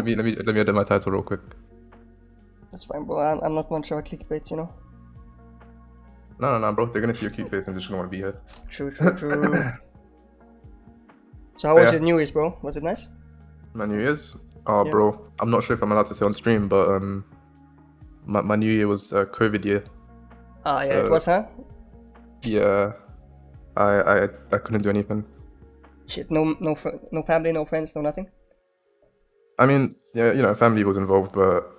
let me edit my title real quick. That's fine, bro. I'm not much of a clickbait, you know. No, bro. They're gonna see your cute face and they're just gonna want to be here. True. So how was your New Year's, bro? Was it nice? My New Year's? Oh, Yeah. bro. I'm not sure if I'm allowed to say on stream, but my New Year was COVID year. Ah, yeah, it was, huh? Yeah. I couldn't do anything. Shit, no family, no friends, no nothing. I mean, yeah, you know, family was involved, but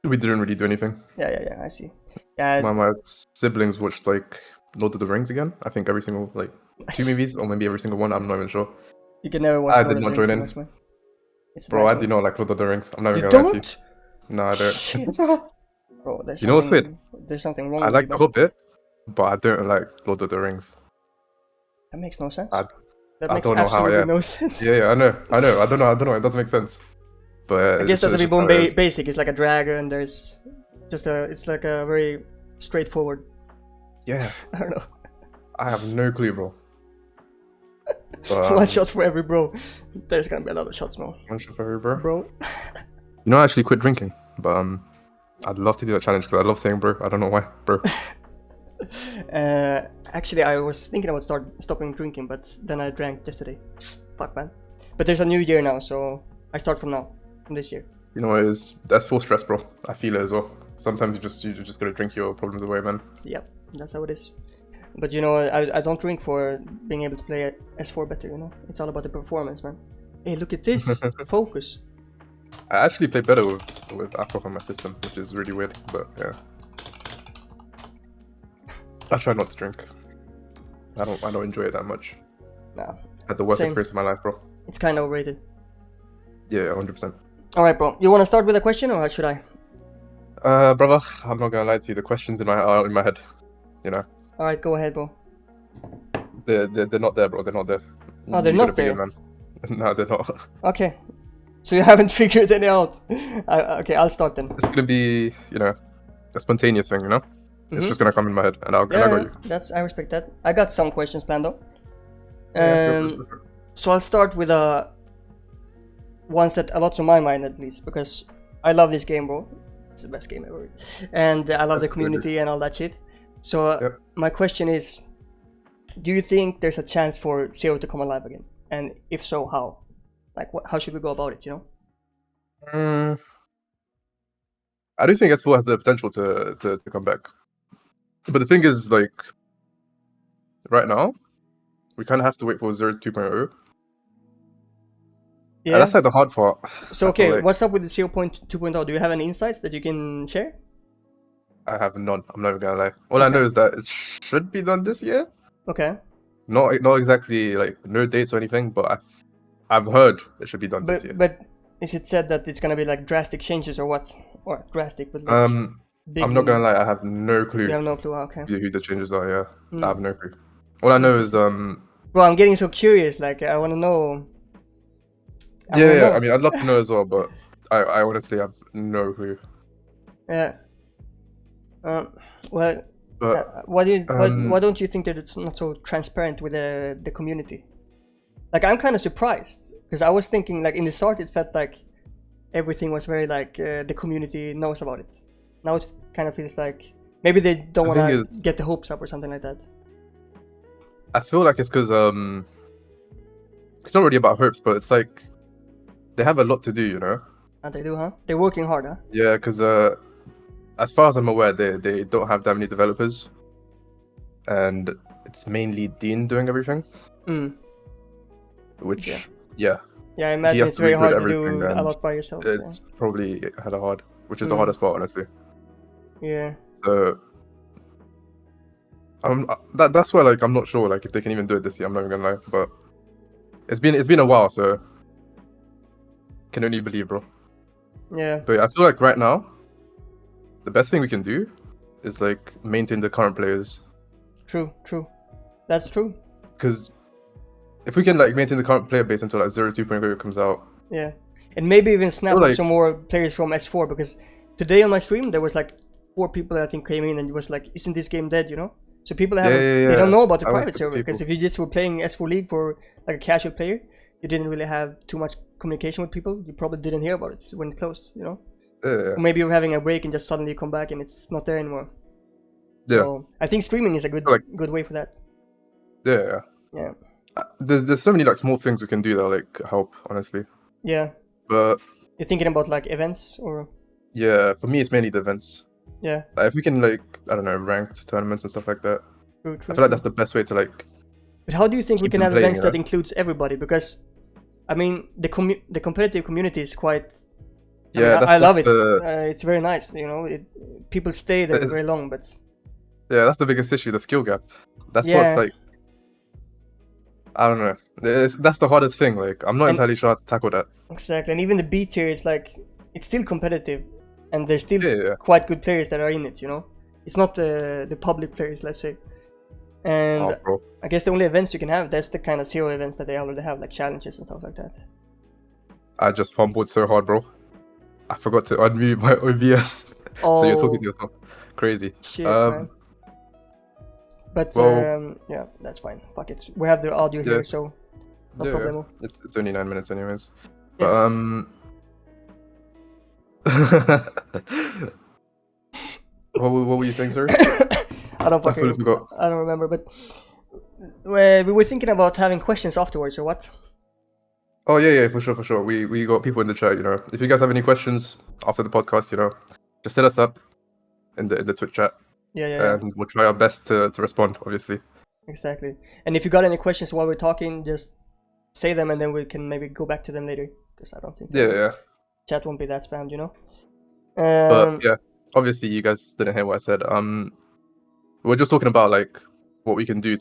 we didn't really do anything. Yeah, I see. Yeah. My siblings watched like Lord of the Rings again. I think every single 2 movies, or maybe every single one. I'm not even sure. You can never watch. I did not join in. Bro, I do not like Lord of the Rings. I'm not even gonna lie to you. No, I don't. Shit. Bro, there's you know what's weird? There's something wrong. I with like you, The Hobbit, but I don't like Lord of the Rings. That makes no sense. I Makes don't know absolutely how. Yeah. no sense. Yeah, I know. I don't know. It doesn't make sense. But I guess that's a bit more just basic. It's like a dragon. There's just it's like a very straightforward. Yeah. I don't know. I have no clue, bro. But, 1 shot for every bro. There's gonna be a lot of shots, man. 1 shot for every bro. Bro. You know, I actually quit drinking, but I'd love to do that challenge because I love saying bro. I don't know why, bro. Actually, I was thinking about stopping drinking, but then I drank yesterday. Fuck, man. But there's a new year now, so I start from now, from this year. You know what it is? That's full stress, bro. I feel it as well. Sometimes you just gotta drink your problems away, man. Yep, that's how it is. But you know, I don't drink for being able to play S4 better, you know? It's all about the performance, man. Hey, look at this! Focus! I actually play better with alcohol on my system, which is really weird, but yeah. I try not to drink. I don't enjoy it that much. Nah. Had the worst experience of my life, bro. It's kinda overrated. Yeah, 100%. Alright, bro. You wanna start with a question, or should I? Brother, I'm not gonna lie to you. The questions in my head, you know. Alright, go ahead, bro. They're not there, bro. They're not there. Oh, they're not there? Man. No, they're not. Okay. So you haven't figured any out. Okay, I'll start then. It's gonna be, you know, a spontaneous thing, you know? It's just gonna come in my head, and I got you. I respect that. I got some questions planned though. Yeah, so I'll start with ones that a lot's on my mind at least, because I love this game, bro. It's the best game ever, and I love the community and all that shit. So my question is, do you think there's a chance for Xero to come alive again? And if so, how? Like, how should we go about it? You know? I do think S4 has the potential to come back, but the thing is, like, right now, we kind of have to wait for Xero 2.0. Yeah, and that's like the hard part. So okay, like, what's up with the 0.2.0? Do you have any insights that you can share? I have none. I'm not even gonna lie. All I know is that it should be done this year. Okay. Not exactly like no dates or anything, but I've heard it should be done this year. But is it said that it's gonna be like drastic changes or what? Or drastic, but like I'm not gonna lie. I have no clue. You have no clue. Okay. Who the changes are? Yeah, I have no clue. All I know is Bro, I'm getting so curious. Like, I want to know. Yeah. I mean, I'd love to know as well, but I honestly have no clue. Yeah. Well, why don't you think that it's not so transparent with the community? Like, I'm kind of surprised because I was thinking, like, in the start it felt like everything was very like the community knows about it. Now it kind of feels like maybe they don't want to get the hopes up or something like that. I feel like it's because it's not really about hopes, but it's like they have a lot to do, you know. And they do, huh? They're working hard, huh? Yeah, because as far as I'm aware, they don't have that many developers, and it's mainly Dean doing everything. Which, yeah, I imagine it's very hard to do a lot by yourself. It's probably hella hard, which is the hardest part, honestly. Yeah. So that's why, like, I'm not sure, like, if they can even do it this year. I'm not even gonna lie, but it's been a while, so can only believe, bro. Yeah. But I feel like right now, the best thing we can do is like maintain the current players. True. That's true. Because if we can like maintain the current player base until like 0.2 comes out. Yeah, and maybe even snap up some more players from S4, because today on my stream there was like 4 people that I think came in and it was like, isn't this game dead, you know? So people haven't, they don't know about the private server, because if you just were playing S4 League for like a casual player, you didn't really have too much communication with people. You probably didn't hear about it when it closed, you know. Yeah. Or maybe you're having a break and just suddenly you come back and it's not there anymore. Yeah. So I think streaming is a good way for that. Yeah. Yeah. There's so many like small things we can do that like help, honestly. Yeah. But You're thinking about like events or? yeah, for me it's mainly the events. Yeah. Like, if we can like, I don't know, ranked tournaments and stuff like that. True. I feel like that's the best way to like. But how do you think we keep can them have playing, events you that know? includes everybody? Because I mean, the competitive community is quite. Yeah, I love it. the It's very nice, you know. People stay there very long, but yeah, that's the biggest issue, the skill gap. That's what's yeah, like. I don't know. That's the hardest thing. Like, I'm not And- entirely sure how to tackle that. exactly. And even the B tier is like, it's still competitive, and there's still Yeah. quite good players that are in it. You know, it's not the public players, let's say. And Oh, bro. I guess the only events you can have, that's the kind of Xero events that they already have, like challenges and stuff like that. I just fumbled so hard, bro. I forgot to unmute my OBS. Oh, So you're talking to yourself. Crazy. shit, man. But well, yeah, that's fine. Fuck it. We have the audio here, so no problem. It's only 9 minutes anyways. Yeah. But what were you saying, sorry? I don't fully forgot. I don't remember, but we were thinking about having questions afterwards, or what? Oh yeah, for sure. We got people in the chat, you know. If you guys have any questions after the podcast, you know, just hit us up in the Twitch chat. Yeah. And we'll try our best to respond, obviously. Exactly. And if you got any questions while we're talking, just say them, and then we can maybe go back to them later. Because I don't think chat won't be that spammed, you know. But yeah, obviously you guys didn't hear what I said. We're just talking about like what we can do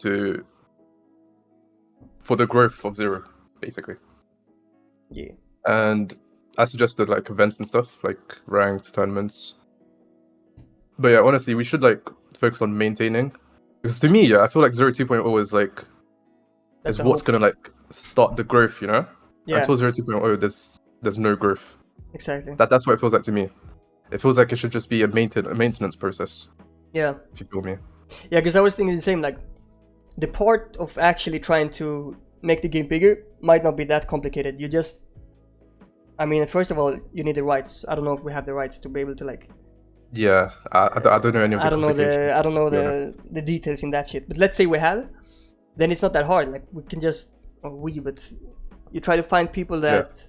for the growth of Xero, basically. Yeah. And I suggested like events and stuff, like ranked tournaments. But yeah, honestly, we should like focus on maintaining. Because to me, I feel like Xero 2.0 is like is what's gonna like start the growth, you know? Yeah. Until Xero 2.0, there's no growth. Exactly. That's what it feels like to me. It feels like it should just be a maintenance process. Yeah. If you feel me. Yeah, because I was thinking the same. Like, the part of actually trying to make the game bigger might not be that complicated. You just, I mean, first of all, you need the rights. I don't know if we have the rights to be able to like. Yeah, I don't know any of the complications. I don't know the details in that shit. But let's say we have, then it's not that hard. Like we can just, but you try to find people that,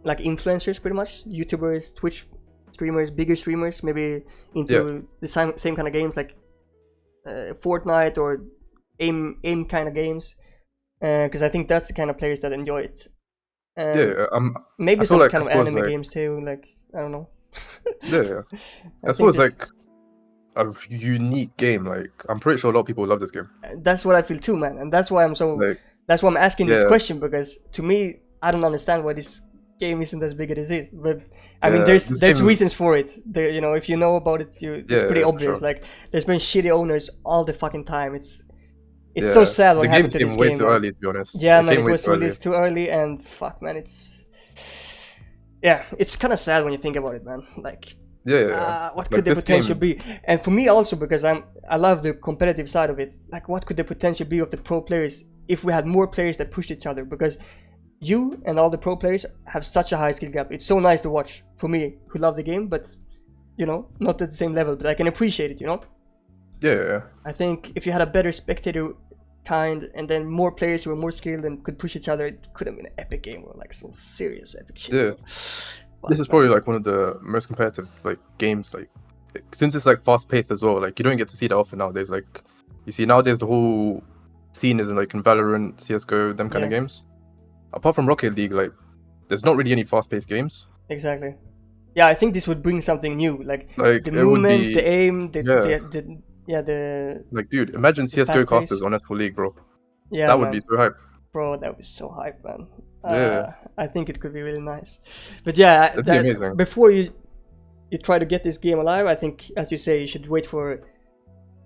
like influencers, pretty much, YouTubers, Twitch streamers, bigger streamers, maybe into the same kind of games like Fortnite or aim kind of games, because I think that's the kind of players that enjoy it. Maybe some kind of anime games too. Like I don't know. Yeah. That's what's like a unique game. Like I'm pretty sure a lot of people love this game. That's what I feel too, man, and that's why I'm so. Like, that's why I'm asking this question, because to me, I don't understand why this game isn't as big as it is. But I mean, there's reasons for it. There, you know, if you know about it, it's pretty obvious. Sure. Like there's been shitty owners all the fucking time. It's so sad what happened to this game. The game came way too early, to be honest. Yeah, man, it was released too early, and fuck, man, it's kind of sad when you think about it, man. Like, what could the potential be? And for me also, because I love the competitive side of it. Like, what could the potential be of the pro players if we had more players that pushed each other? Because you and all the pro players have such a high skill gap. It's so nice to watch for me, who love the game, but you know, not at the same level. But I can appreciate it, you know. Yeah. I think if you had a better spectator kind, and then more players who were more skilled and could push each other, it could have been an epic game, or like some serious epic shit. Yeah. This is probably like one of the most competitive like games, like since it's like fast paced as well. Like you don't get to see that often nowadays. Like you see nowadays the whole scene is in like in Valorant, CS:GO, them kind of games. Apart from Rocket League, like there's not really any fast paced games. Exactly. Yeah, I think this would bring something new, like the movement, the aim, the like, dude, imagine CS:GO casters on S4 League, bro. Yeah, that would be so hype. Bro, that would be so hype, man. Yeah. I think it could be really nice. But yeah, that'd be amazing. Before you try to get this game alive, I think, as you say, you should wait for,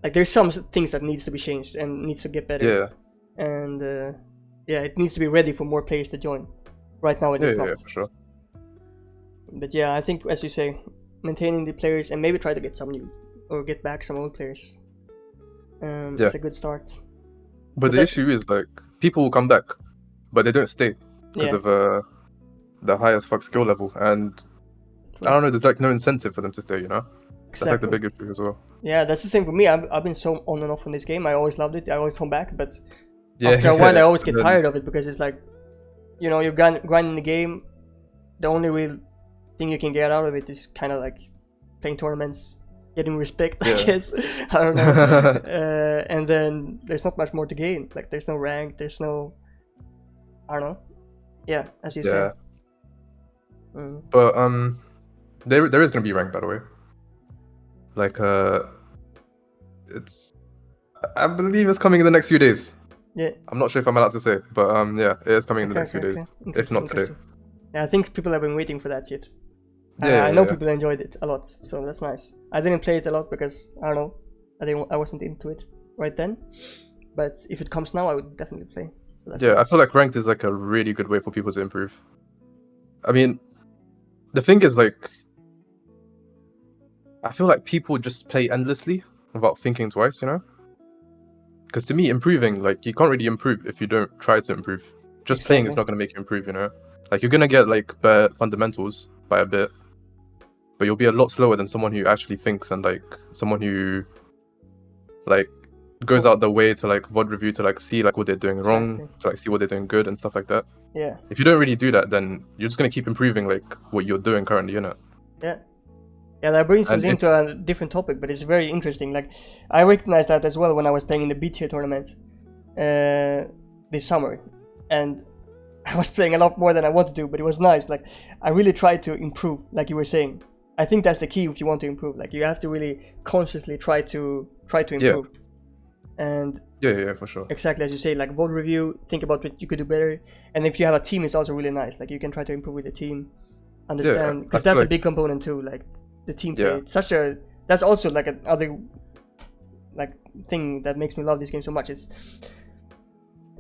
like, there's some things that needs to be changed and needs to get better. Yeah. And it needs to be ready for more players to join. Right now it is not. Yeah, for sure. But yeah, I think, as you say, maintaining the players and maybe try to get some new, or get back some old players. It's a good start. But the issue is, like, people will come back, but they don't stay because of the high as fuck skill level, and I don't know. There's like no incentive for them to stay. You know, that's like the big issue as well. Yeah, that's the same for me. I've been so on and off on this game. I always loved it. I always come back, but after a while, I always get tired of it because it's like, you know, you're grinding the game. The only real thing you can get out of it is kind of like playing tournaments, getting respect, I guess. I don't know. And then there's not much more to gain. Like there's no rank, there's no, I don't know. Yeah, as you say. But there is gonna be rank, by the way. Like I believe it's coming in the next few days. Yeah. I'm not sure if I'm allowed to say, but yeah, it is coming in the next few days, if not today. Yeah, I think people have been waiting for that shit. I know people enjoyed it a lot, so that's nice. I didn't play it a lot because I don't know, I wasn't into it right then. But if it comes now, I would definitely play. So that's nice. I feel like ranked is like a really good way for people to improve. I mean, the thing is like, I feel like people just play endlessly without thinking twice, you know? Because to me, improving, like, you can't really improve if you don't try to improve. Just playing is not going to make you improve, you know? Like, you're going to get, like, better fundamentals by a bit, but you'll be a lot slower than someone who actually thinks and, like, someone who, like, goes out the way to, like, VOD review to, like, see, like, what they're doing wrong, to, like, see what they're doing good and stuff like that. Yeah. If you don't really do that, then you're just going to keep improving, like, what you're doing currently, innit? Yeah. Yeah, that brings us into a different topic, but it's very interesting. Like, I recognized that as well when I was playing in the B-tier tournaments this summer, and I was playing a lot more than I wanted to, but it was nice. Like, I really tried to improve, like you were saying. I think that's the key if you want to improve. Like, you have to really consciously try to improve. And yeah, for sure. Exactly as you say, like VOD review, think about what you could do better. And if you have a team, it's also really nice. Like, you can try to improve with the team, understand, because that's a big component too. Like, the team play. That's also like another like thing that makes me love this game so much. Is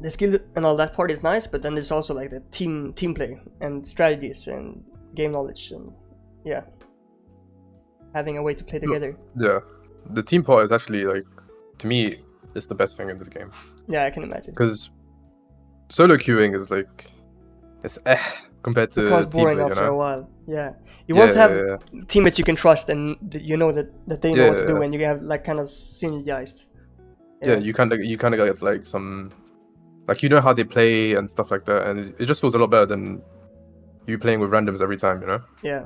the skill and all that part is nice, but then there's also like the team play and strategies and game knowledge and having a way to play together. Yeah, the team part is actually, like, to me, it's the best thing in this game. Yeah, I can imagine. Because solo queuing is like, it's compared to becomes boring after a while. Yeah, you want to have teammates you can trust and you know that they know what to do, and you have like kind of synergized. Yeah, you kind of get like some, like, you know how they play and stuff like that, and it just feels a lot better than you playing with randoms every time, you know? Yeah.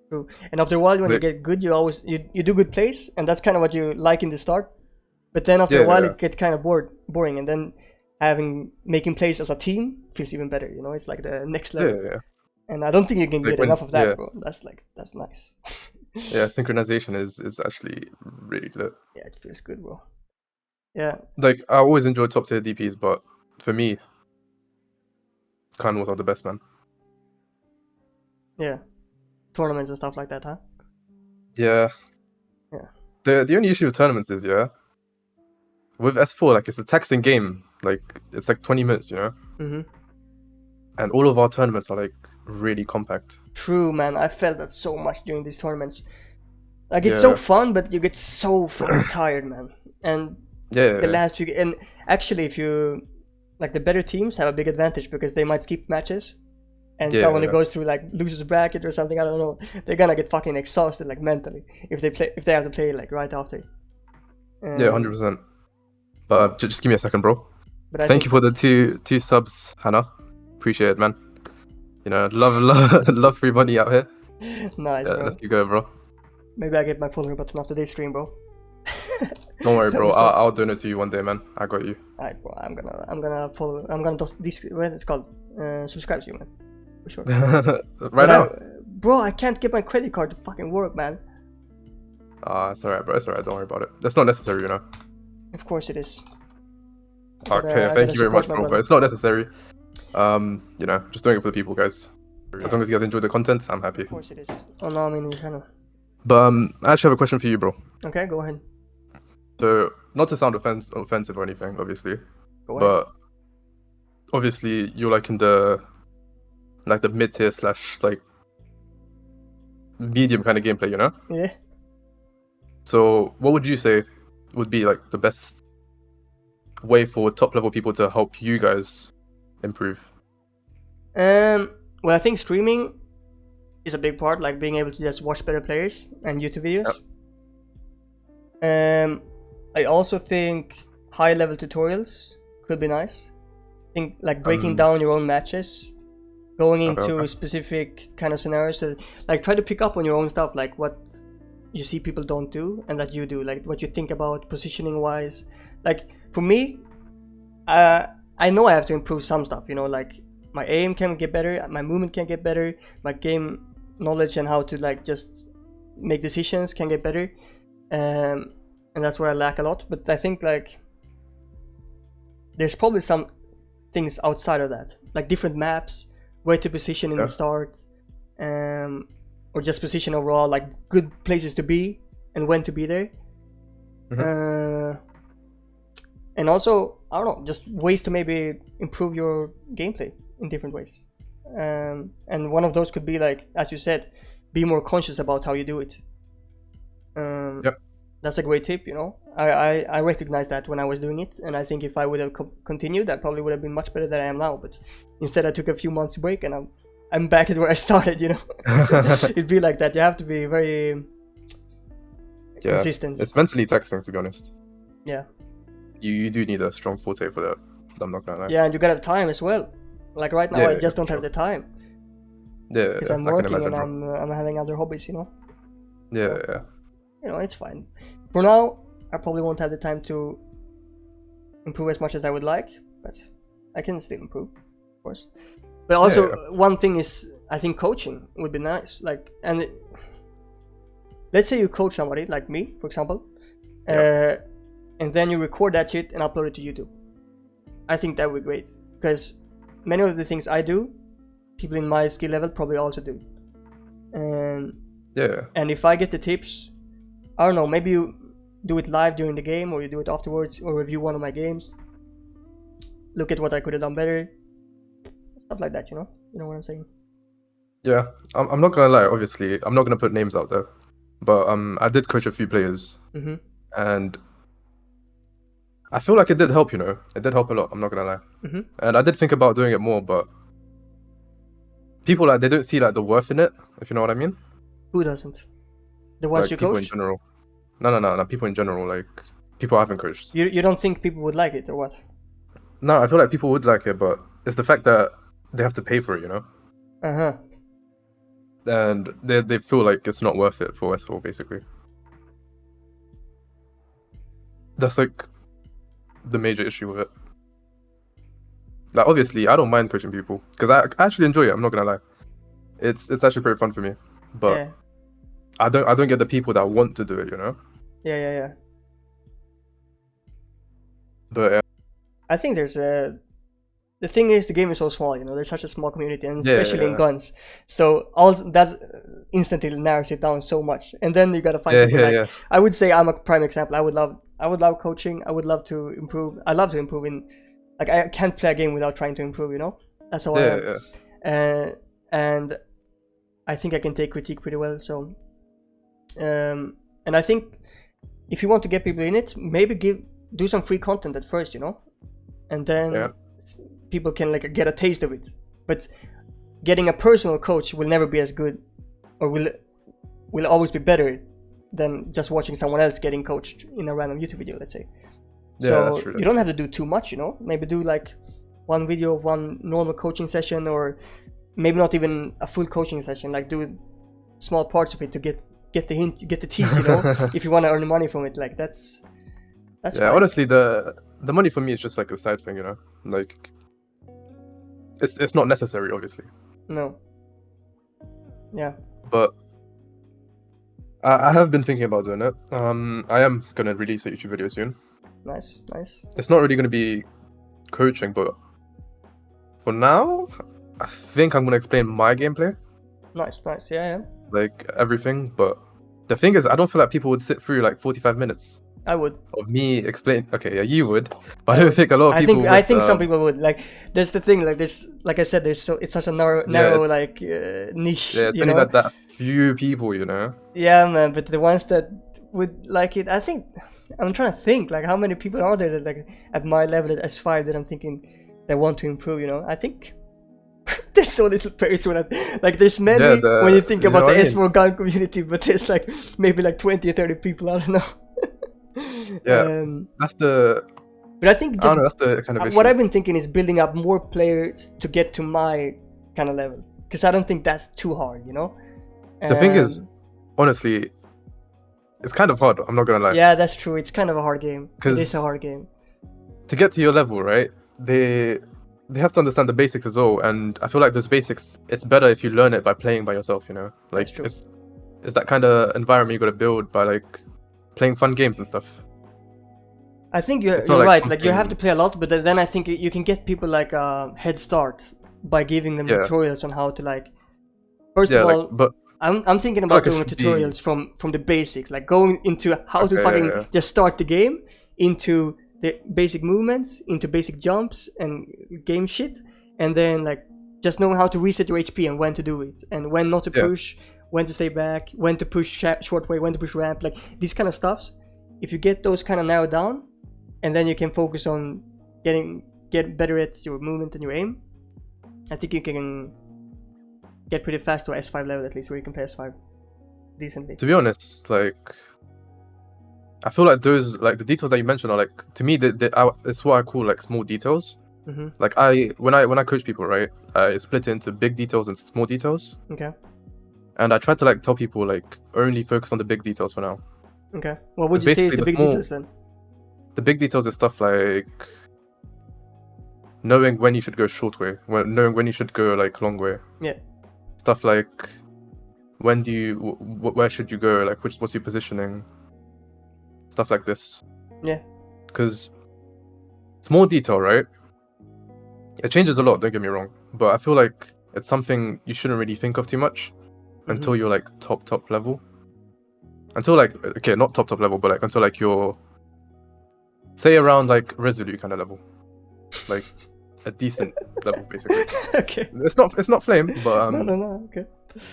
True. And after a while, when you get good, you do good plays, and that's kind of what you like in the start. But then after a while, it gets kind of boring, and then making plays as a team feels even better. You know, it's like the next level. Yeah. And I don't think you can get enough of that, bro. That's nice. Yeah, synchronization is actually really good. Yeah, it feels good, bro. Yeah. Like, I always enjoy top tier DPs, but for me, clan wars are the best, man. Yeah. Tournaments and stuff like that, huh? Yeah. Yeah. The only issue with tournaments is, with S4, like, it's a taxing game. Like, it's like 20 minutes, you know? Mm-hmm. And all of our tournaments are, like, really compact. True, man. I felt that so much during these tournaments. Like, it's so fun, but you get so fucking tired, man. And the last few... And actually, if you... Like, the better teams have a big advantage because they might skip matches. And someone who goes through, like, losers bracket or something, I don't know, they're gonna get fucking exhausted, like, mentally. If they have to play, like, right after. 100%. But just give me a second, bro. Thank you for the two subs, Hannah. Appreciate it, man. You know, love free money out here. Nice, bro. Let's keep going, bro. Maybe I get my follow button after this stream, bro. Don't worry, bro. I'll donate to you one day, man. I got you. Alright, bro. I'm gonna follow. I'm gonna toss this. What it's called? Subscribe to you, man. For sure. Right now. Bro, I can't get my credit card to fucking work, man. It's alright, bro. It's alright. Don't worry about it. That's not necessary, you know. Of course it is. Okay, thank you very much, bro. But it's not necessary. You know, just doing it for the people, guys. As long as you guys enjoy the content, I'm happy. Of course it is. Oh no, I mean, you kind of. But I actually have a question for you, bro. Okay, go ahead. So, not to sound offensive or anything, obviously, but obviously you're like in the mid-tier / like medium kind of gameplay, you know? Yeah. So, what would you say would be like the best way for top level people to help you guys improve? Well, I think streaming is a big part, like being able to just watch better players and YouTube videos. Yep. I also think high level tutorials could be nice. I think like breaking down your own matches, going into specific kind of scenarios, so, like try to pick up on your own stuff, like what you see people don't do and that you do, like what you think about positioning wise. Like for me, I know I have to improve some stuff, you know, like my aim can get better, my movement can get better, my game knowledge and how to like just make decisions can get better, and that's where I lack a lot. But I think like there's probably some things outside of that, like different maps, where to position in the start, or just position overall, like good places to be and when to be there. And also, I don't know, just ways to maybe improve your gameplay in different ways. And one of those could be like, as you said, be more conscious about how you do it. That's a great tip, you know. I recognized that when I was doing it, and I think if I would have continued, I probably would have been much better than I am now. But instead, I took a few months break, and I'm back at where I started, you know. It'd be like that. You have to be very consistent. It's mentally taxing, to be honest. Yeah. You do need a strong forte for that. I'm not gonna lie. Yeah, and you gotta have time as well. Like right now, I just don't have the time. Yeah, because I'm working and I'm having other hobbies, you know. Yeah. You know, it's fine. For now, I probably won't have the time to improve as much as I would like, but I can still improve, of course. But also, one thing is, I think coaching would be nice. Like, and let's say you coach somebody, like me, for example, and then you record that shit and upload it to YouTube. I think that would be great, because many of the things I do, people in my skill level probably also do. And if I get the tips, I don't know, maybe you do it live during the game, or you do it afterwards, or review one of my games, look at what I could have done better, stuff like that, you know what I'm saying? Yeah, I'm not gonna lie, obviously I'm not gonna put names out there, but I did coach a few players, and I feel like it did help, you know. It did help a lot, I'm not gonna lie. And I did think about doing it more, but people, like, they don't see like the worth in it, if you know what I mean. Who doesn't? The ones like, you people coached? in general. No, people in general, like people I haven't coached. You don't think people would like it, or what? No, I feel like people would like it, but it's the fact that they have to pay for it, you know. And they feel like it's not worth it for S4, basically. That's like the major issue with it. Like, obviously I don't mind coaching people, because I actually enjoy it, I'm not gonna lie. It's actually pretty fun for me, but I don't get the people that want to do it, you know. Yeah. But I think there's the thing is, the game is so small, you know. There's such a small community, and especially in guns, so also that's instantly narrows it down so much. And then you gotta find people I would say I'm a prime example. I would love coaching. I would love to improve. I love to improve in, like, I can't play a game without trying to improve, you know. That's how I am. And I think I can take critique pretty well. So and I think if you want to get people in it, maybe do some free content at first, you know, and then people can like get a taste of it. But getting a personal coach will never be as good, or will always be better than just watching someone else getting coached in a random YouTube video, let's say. So you don't have to do too much, you know. Maybe do like one video of one normal coaching session, or maybe not even a full coaching session. Like do small parts of it to get the hint, get the tease, you know. If you want to earn money from it, like that's fine. Honestly, the money for me is just like a side thing, you know. Like it's not necessary, obviously. No. Yeah. But I have been thinking about doing it. I am gonna release a YouTube video soon. Nice. It's not really gonna be coaching, but for now, I think I'm gonna explain my gameplay. Nice. Yeah. Like everything, but the thing is, I don't feel like people would sit through like 45 minutes. I would. Of me explain. Okay, yeah, you would, but I don't think a lot of people would. I think some people would. Like, that's the thing. Like, this, like I said, it's such a narrow like niche. Yeah, it's only like that few people, you know. Yeah, man. But the ones that would like it, I think, I'm trying to think, like, how many people are there that, like, at my level at S5 that I'm thinking that want to improve, you know. I think there's so little person, like there's many Yeah, when you think you about know the what I mean? S4 gun community, but there's like maybe like 20 or 30 people, I don't know. Yeah, that's the But I think I don't just know. That's the kind of what issue. I've been thinking is building up more players to get to my kind of level, because I don't think that's too hard, you know. The thing is, honestly, it's kind of hard. I'm not gonna lie. Yeah, that's true. It's kind of a hard game. It is a Because hard game. to get to your level, right? They have to understand the basics as well, and I feel like those basics. It's better if you learn it by playing by yourself. You know, That's like true. it's that kind of environment you got to build by like playing fun games and stuff. I think It's you're not like right. Like you have to something. play a lot, but then I think you can get people like a head start by giving them Yeah, tutorials on how to like. First of yeah. Like, all, but I'm thinking I feel about like it doing should be tutorials from the basics, like going into how to okay. Yeah, fucking yeah, just start the game, into the basic movements, into basic jumps and game shit, and then like just knowing how to reset your HP and when to do it, and when not to yeah. push, when to stay back, when to push short way, when to push ramp, like these kind of stuffs. If you get those kind of narrowed down, and then you can focus on get better at your movement and your aim, I think you can get pretty fast to S5 level at least, where you can play S5 decently. To be honest, like I feel like those like the details that you mentioned are like to me it's what I call like small details. Mm-hmm. Like when I coach people, right, I split it into big details and small details. Okay. And I try to like tell people like only focus on the big details for now. Okay. What would Because you say is basically the big details then? the big details is stuff like knowing when you should go short way, knowing when you should go like long way. Yeah. Stuff like when do you where should you go, like what's your positioning, stuff like this. Yeah. Because small detail, right? It changes a lot, don't get me wrong, but I feel like it's something you shouldn't really think of too much until you're like top level. Until like okay, not top level, but like until like you're say around like Resolute kind of level, like a decent level basically. Okay. It's not flame, but No. Okay.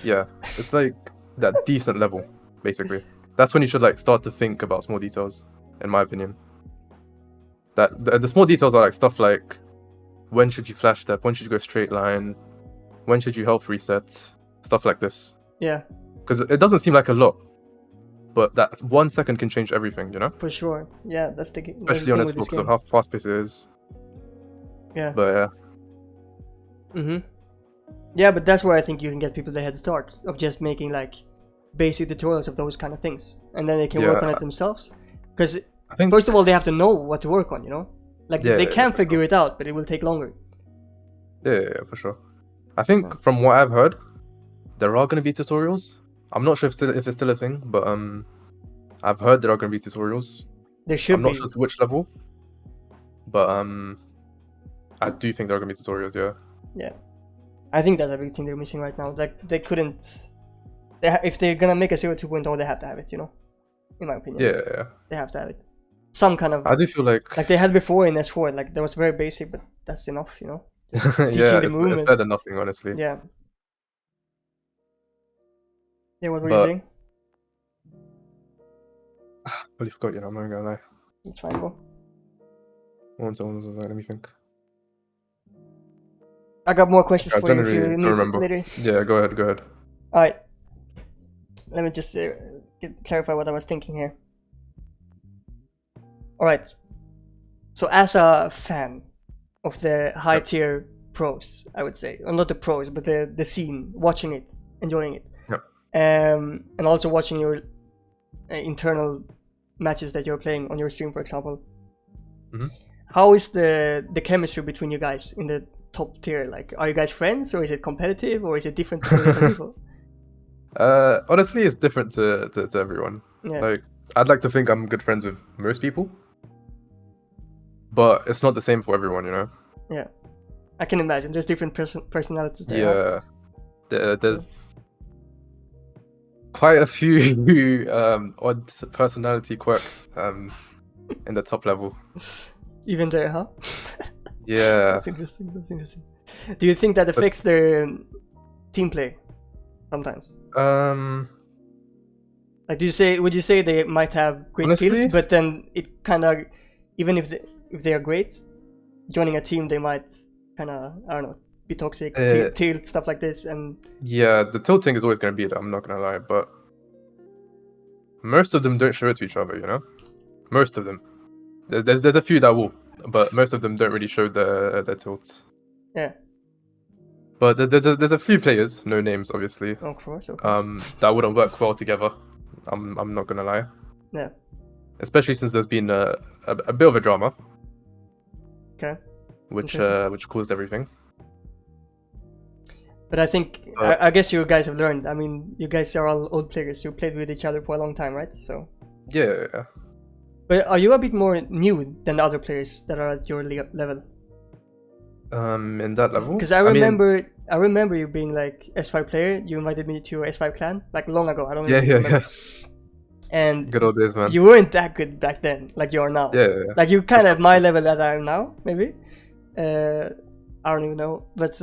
yeah, it's like that decent level basically. That's when you should like start to think about small details, in my opinion. That the small details are like stuff like when should you flash step, when should you go straight line, when should you health reset, stuff like this. Yeah. Because it doesn't seem like a lot, but that 1 second can change everything, you know? For sure. Yeah, that's the Especially on thing S4 with this because of game. how fast paced it is. Yeah. But yeah. Yeah, but that's where I think you can get people the head start of just making like basic tutorials of those kind of things, and then they can work on it themselves. Because I think first of all, they have to know what to work on, you know? Like Yeah, they yeah, can for figure sure. it out, but it will take longer. Yeah, for sure. I think So- from what I've heard, there are going to be tutorials. I'm not sure if it's still a thing, but I've heard there are going to be tutorials. There should I'm be. not sure to which level, but I do think there are going to be tutorials. Yeah. Yeah, I think that's a big thing they're missing right now. Like they couldn't. If they're gonna make a Xero 2.0, they have to have it. You know, in my opinion. Yeah. They have to have it. Some kind of I do feel like they had before in S4. Like that was very basic, but that's enough. You know, yeah, the it's movement. better than nothing, honestly. Yeah. Yeah, what were you But saying? I really forgot. You know, I'm not gonna lie. It's fine, bro. One second, let me think. I got more questions I for you if generally you don't need it remember. later. Yeah, go ahead. Alright. Let me just clarify what I was thinking here. Alright. So as a fan of the high tier pros, I would say, or not the pros, but the scene, watching it, enjoying it, Yep. And also watching your internal matches that you're playing on your stream, for example. How is the chemistry between you guys in the top tier? Like, are you guys friends, or is it competitive, or is it different between different people? Honestly, it's different to everyone. Yeah. Like, I'd like to think I'm good friends with most people, but it's not the same for everyone, you know. Yeah, I can imagine. There's different personalities there. Yeah, there's quite a few odd personality quirks in the top level. Even there, huh? Yeah. That's interesting. Do you think that affects their team play sometimes? Like, would you say they might have great Honestly? skills, but then it kind of, even if they are great, joining a team, they might kind of, I don't know, be toxic, tilt, stuff like this. And yeah, the tilting is always going to be there, I'm not going to lie, but most of them don't show it to each other, you know? Most of them. There's a few that will, but most of them don't really show their tilts. Yeah. But there's a few players, no names obviously. Of course. That wouldn't work well together. I'm not gonna lie. Yeah. Especially since there's been a bit of a drama. Okay. Which caused everything. But I think I guess you guys have learned. I mean, you guys are all old players. You played with each other for a long time, right? So. Yeah. But are you a bit more new than the other players that are at your level? In that level? Because I remember you being like S5 player. You invited me to your S5 clan like long ago. I don't remember. Yeah. And good old days, man. You weren't that good back then, like you are now. Yeah. Like you kind of at my level that I am now, maybe. I don't even know, but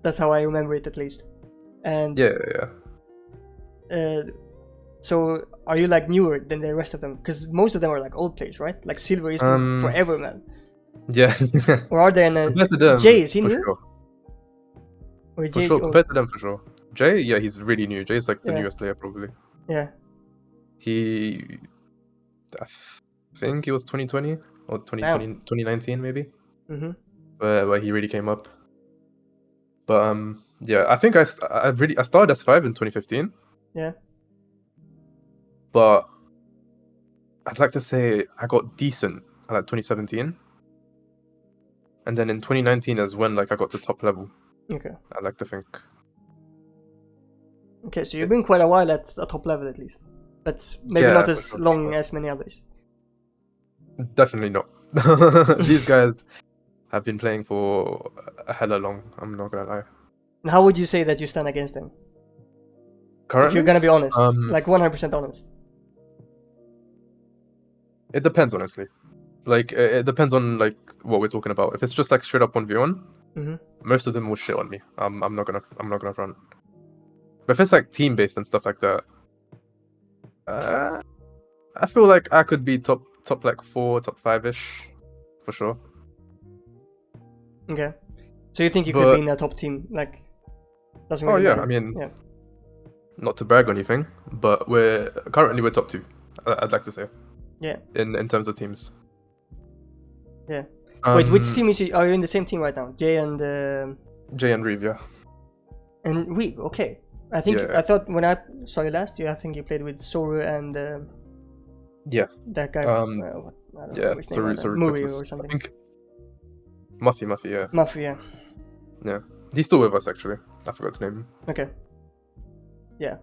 that's how I remember it at least. And yeah. So are you like newer than the rest of them? Because most of them are like old players, right? Like Silver is forever, man. Yeah. Or are there compared to them, Jay? Is he new? Sure. Or for sure, compared to them, for sure. Jay, yeah, he's really new. Jay's like the newest player probably. Yeah. I think it was 2020 or 2019 maybe. Mm-hmm. Where he really came up. But yeah, I think I started S5 in 2015. Yeah. But I'd like to say I got decent at like 2017. And then in 2019 is when like I got to top level. Okay. I'd like to think. Okay, so you've been quite a while at a top level at least. But maybe not as long as many others. Definitely not. These guys have been playing for a hella long, I'm not gonna lie. And how would you say that you stand against them? Currently? If you're gonna be honest, like 100% honest. It depends, honestly. Like, it depends on like what we're talking about. If it's just like straight up 1v1, most of them will shit on me. I'm not gonna front. But if it's like team based and stuff like that, I feel like I could be top like 4, top 5-ish, for sure. Okay. So you think you could be in a top team, like? Doesn't really matter. I mean, not to brag or anything, but we're currently top 2. I'd like to say. Yeah. In terms of teams. Yeah. Wait, which team are you in the same team right now? Jay and Reeve, yeah. And Reeve, okay. I think I thought when I saw you last year, I think you played with Soru and that guy. I don't know his name, Muri or something. I think Muffy, yeah. Muffy, yeah. Yeah, he's still with us actually. I forgot to name him. Okay. Yeah.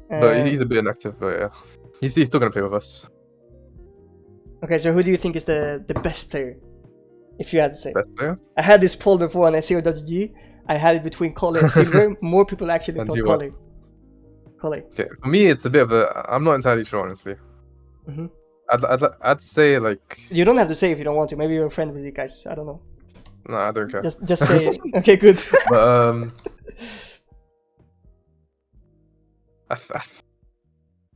But he's a bit inactive, but yeah, he's still gonna play with us. Okay, so who do you think is the best player? If you had to say. Best player? I had this poll before on Xero.gg. I had it between Cole and Silver. More people actually thought Cole. Okay, for me it's a bit of a. I'm not entirely sure, honestly. Mm-hmm. I'd say like. You don't have to say if you don't want to. Maybe you're a friend with you guys. I don't know. No, I don't care. Just say it. Okay, good. But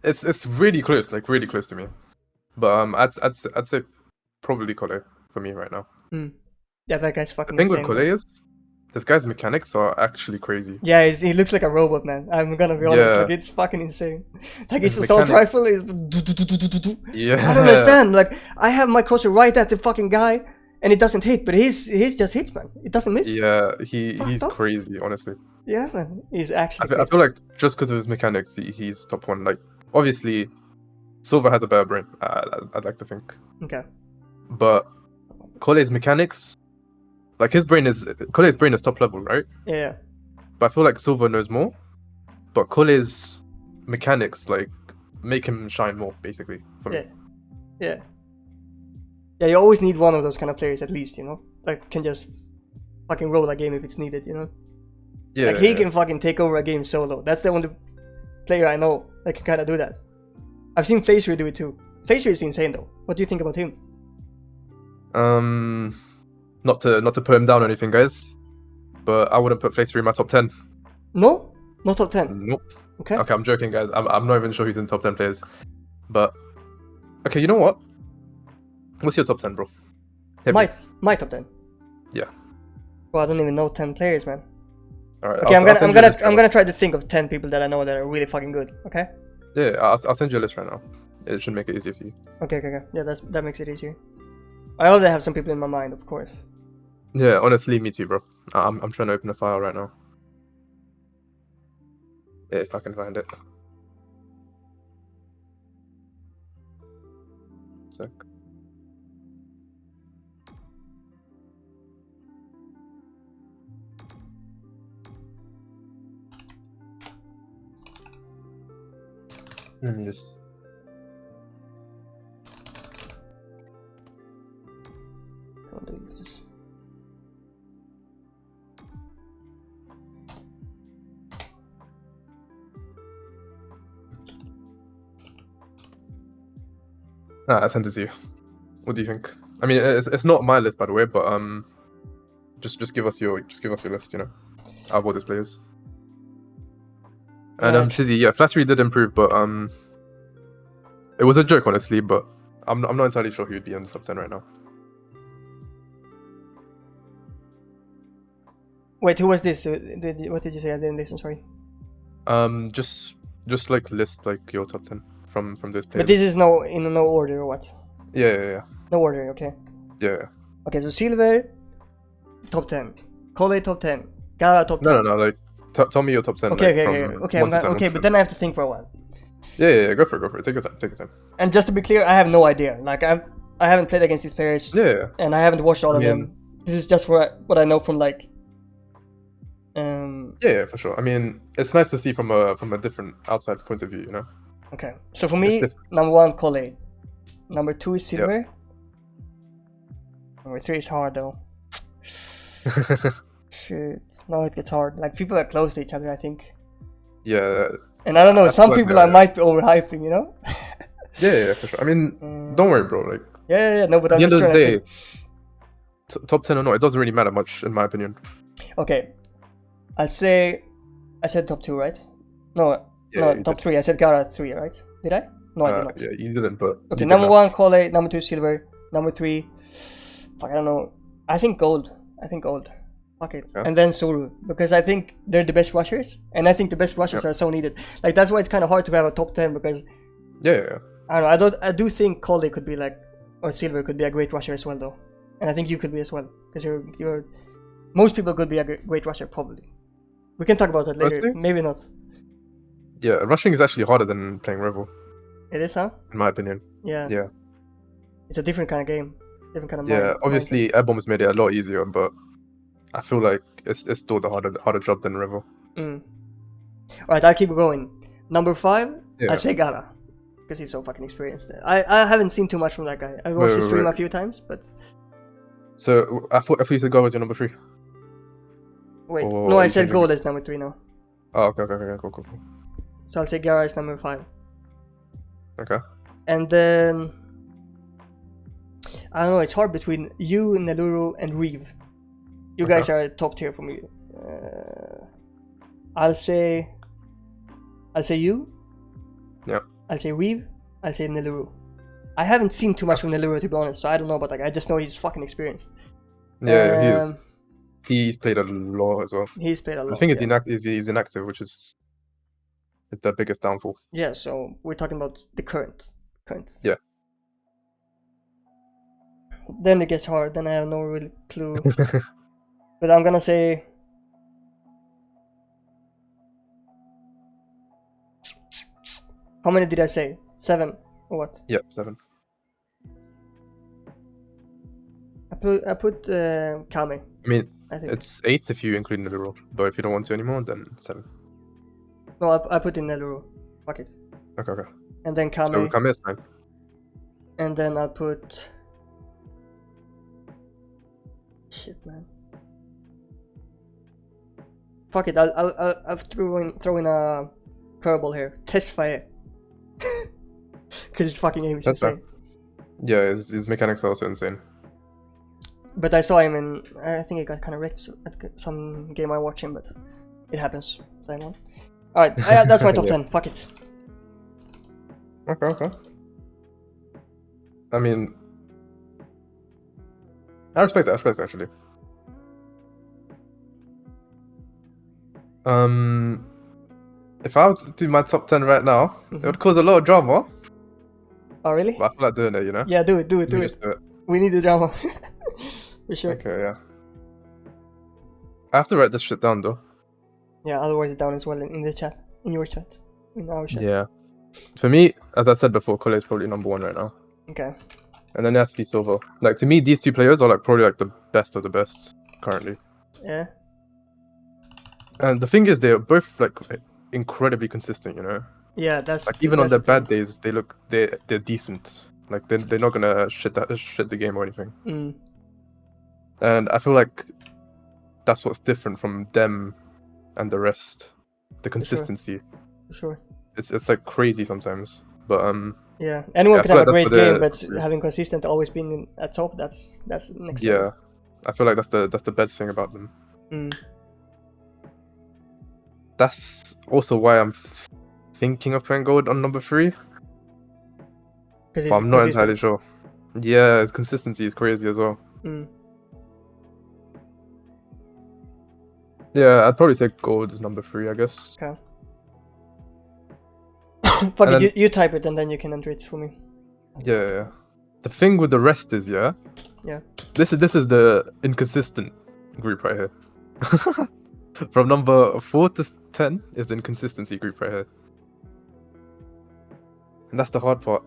it's really close, like really close to me. But I'd say probably Cole for me right now. Yeah, that guy's fucking. The thing insane, with Cole is, this guy's mechanics are actually crazy. Yeah, he looks like a robot, man. I'm gonna be honest. Like it's fucking insane. Like his assault rifle is. Yeah. I don't understand. Like I have my crosshair right at the fucking guy, and it doesn't hit. But his just hits, man. It doesn't miss. Yeah, he's crazy, honestly. Yeah, man. He's actually. I feel like just because of his mechanics, he's top 1. Like obviously, Silver has a better brain. I'd like to think. Okay. But Cole's mechanics, like Cole's brain is top level, right? Yeah. But I feel like Silver knows more. But Cole's mechanics like make him shine more, basically, for me. Yeah. Yeah, you always need one of those kind of players at least, you know? Like can just fucking roll a game if it's needed, you know? Yeah. Like he can fucking take over a game solo. That's the only player I know that can kinda do that. I've seen Flacery do it too. Flacery is insane though. What do you think about him? Not to put him down or anything, guys, but I wouldn't put Flacery in my top 10. No? Not top 10? Nope. Okay, I'm joking, guys. I'm not even sure he's in top 10 players. But okay, you know what? What's your top 10, bro? My top 10. Yeah. Well, I don't even know 10 players, man. All right. Okay, I'll send you a list right I'm now. gonna try to think of 10 people that I know that are really fucking good. Okay. Yeah, I'll send you a list right now. It should make it easier for you. Okay. Yeah, that makes it easier. I already have some people in my mind, of course. Yeah, honestly, me too, bro. I'm trying to open a file right now. Yeah, if I can find it. Sec. Let me just. Don't do this. I sent it to you. What do you think? I mean, it's not my list, by the way, but just give us your list, you know, of all these players. And Right. Shizzy, yeah, Flacery did improve, but it was a joke, honestly. But I'm not entirely sure who would be in the top 10 right now. Wait, who was this? What did you say? I didn't listen. Sorry. Just like list like your top 10 from those players. But this is in no order or what? Yeah. No order. Okay. Yeah. Okay, so Silver, top 10. Kole, top 10. Gara, top 10. No. Like, tell me your top 10. Okay, like, okay. from Okay, 1 to 10. okay, but then I have to think for a while. Yeah. Go for it. Take your time. And just to be clear, I have no idea. Like I haven't played against these players. Yeah. And I haven't watched all of them. This is just what I know from like. Yeah, for sure. I mean, it's nice to see from a different outside point of view, you know. Okay, so for me, number 1, Kole. Number 2 is Silver. Yep. Number 3 is hard though. Shit, now it gets hard. Like people are close to each other, I think. Yeah. And I don't know. Some people I might be overhyping, you know. Yeah, for sure. I mean, don't worry, bro. Like. Yeah. No, but at the end of the day, top 10 or not, it doesn't really matter much, in my opinion. Okay, I'll say I said top 2, right? No, top 3. I said Gara 3, right? Did I? No, I did not. Yeah, you didn't, but okay. Number 1, Kole. Number 2, Silver. Number 3, fuck, I don't know. I think Gold. Fuck it. Yeah. And then Soru, because I think they're the best rushers, and I think the best rushers are so needed. Like that's why it's kind of hard to have a top 10 because. Yeah. I don't know. I do think Kole could be like, or Silver could be a great rusher as well, though, and I think you could be as well, because you're. Most people could be a great rusher, probably. We can talk about that later. Rushing? Maybe not. Yeah, rushing is actually harder than playing Revel. It is, huh? In my opinion. Yeah. It's a different kind of game, different kind of. Yeah, obviously, Airbomb's made it a lot easier, but I feel like it's still the harder job than Revel. Alright, I'll keep going. Number 5, I'd say Gara, because he's so fucking experienced. I haven't seen too much from that guy. I watched his stream a few times, but. So I thought you said Gara was your number 3. Wait, no, I said Gold is number 3 now. Oh, okay, cool. So I'll say Gara is number 5. Okay. And then I don't know. It's hard between you, Neluru, and Reeve. You guys are top tier for me. I'll say you. Yeah. I'll say Reeve. I'll say Neluru. I haven't seen too much from Neluru, to be honest, so I don't know about that guy. I just know he's fucking experienced. Yeah, he is. He's played a lot as well. He's played a lot. The thing is, he's inactive, which is the biggest downfall. Yeah, so we're talking about the current. Yeah. Then it gets hard. Then I have no real clue. But I'm gonna say. How many did I say? 7 or what? Yep, 7. I put Kame. I mean, it's 8 if you include Neluru, but if you don't want to anymore, then 7. No, I put in Neluru. Fuck it. Okay. And then Kame. So Kame is 9. And then I'll put. Shit, man. Fuck it. I'll throw in a curveball here. Tesfaye. Because his fucking aim is insane. Yeah, his mechanics are also insane. But I saw him in. I think he got kind of wrecked at some game I watched him, but it happens. Alright, that's my top 10. Fuck it. Okay. I mean, I respect that actually. If I was to do my top 10 right now, it would cause a lot of drama. Oh, really? But I feel like doing it, you know? Yeah, do it. Let me just do it. We need the drama. For sure. Okay, yeah. I have to write this shit down, though. Yeah, I'll write it down as well in the chat. In your chat. In our chat. Yeah. For me, as I said before, Cole is probably number 1 right now. Okay. And then it has to be Silva. Like, to me, these two players are like probably like the best of the best currently. Yeah. And the thing is, they're both like incredibly consistent, you know? Yeah, that's like even on their bad days, they're decent. Like they're not gonna shit the game or anything. Mm. And I feel like that's what's different from them and the rest. The consistency. For sure. It's like crazy sometimes. But yeah, anyone can have a great game, but yeah. having consistent always being at top, that's the next yeah level. I feel like that's the best thing about them. That's also why I'm thinking of playing gold on number 3, but I'm not entirely sure. Yeah, his consistency is crazy as well. Yeah, I'd probably say gold is number 3, I guess. Okay. Fuck it, you type it and then you can enter it for me. Yeah. The thing with the rest is, yeah. This is the inconsistent group right here. From number 4 to 10 is the inconsistency group right here. And that's the hard part.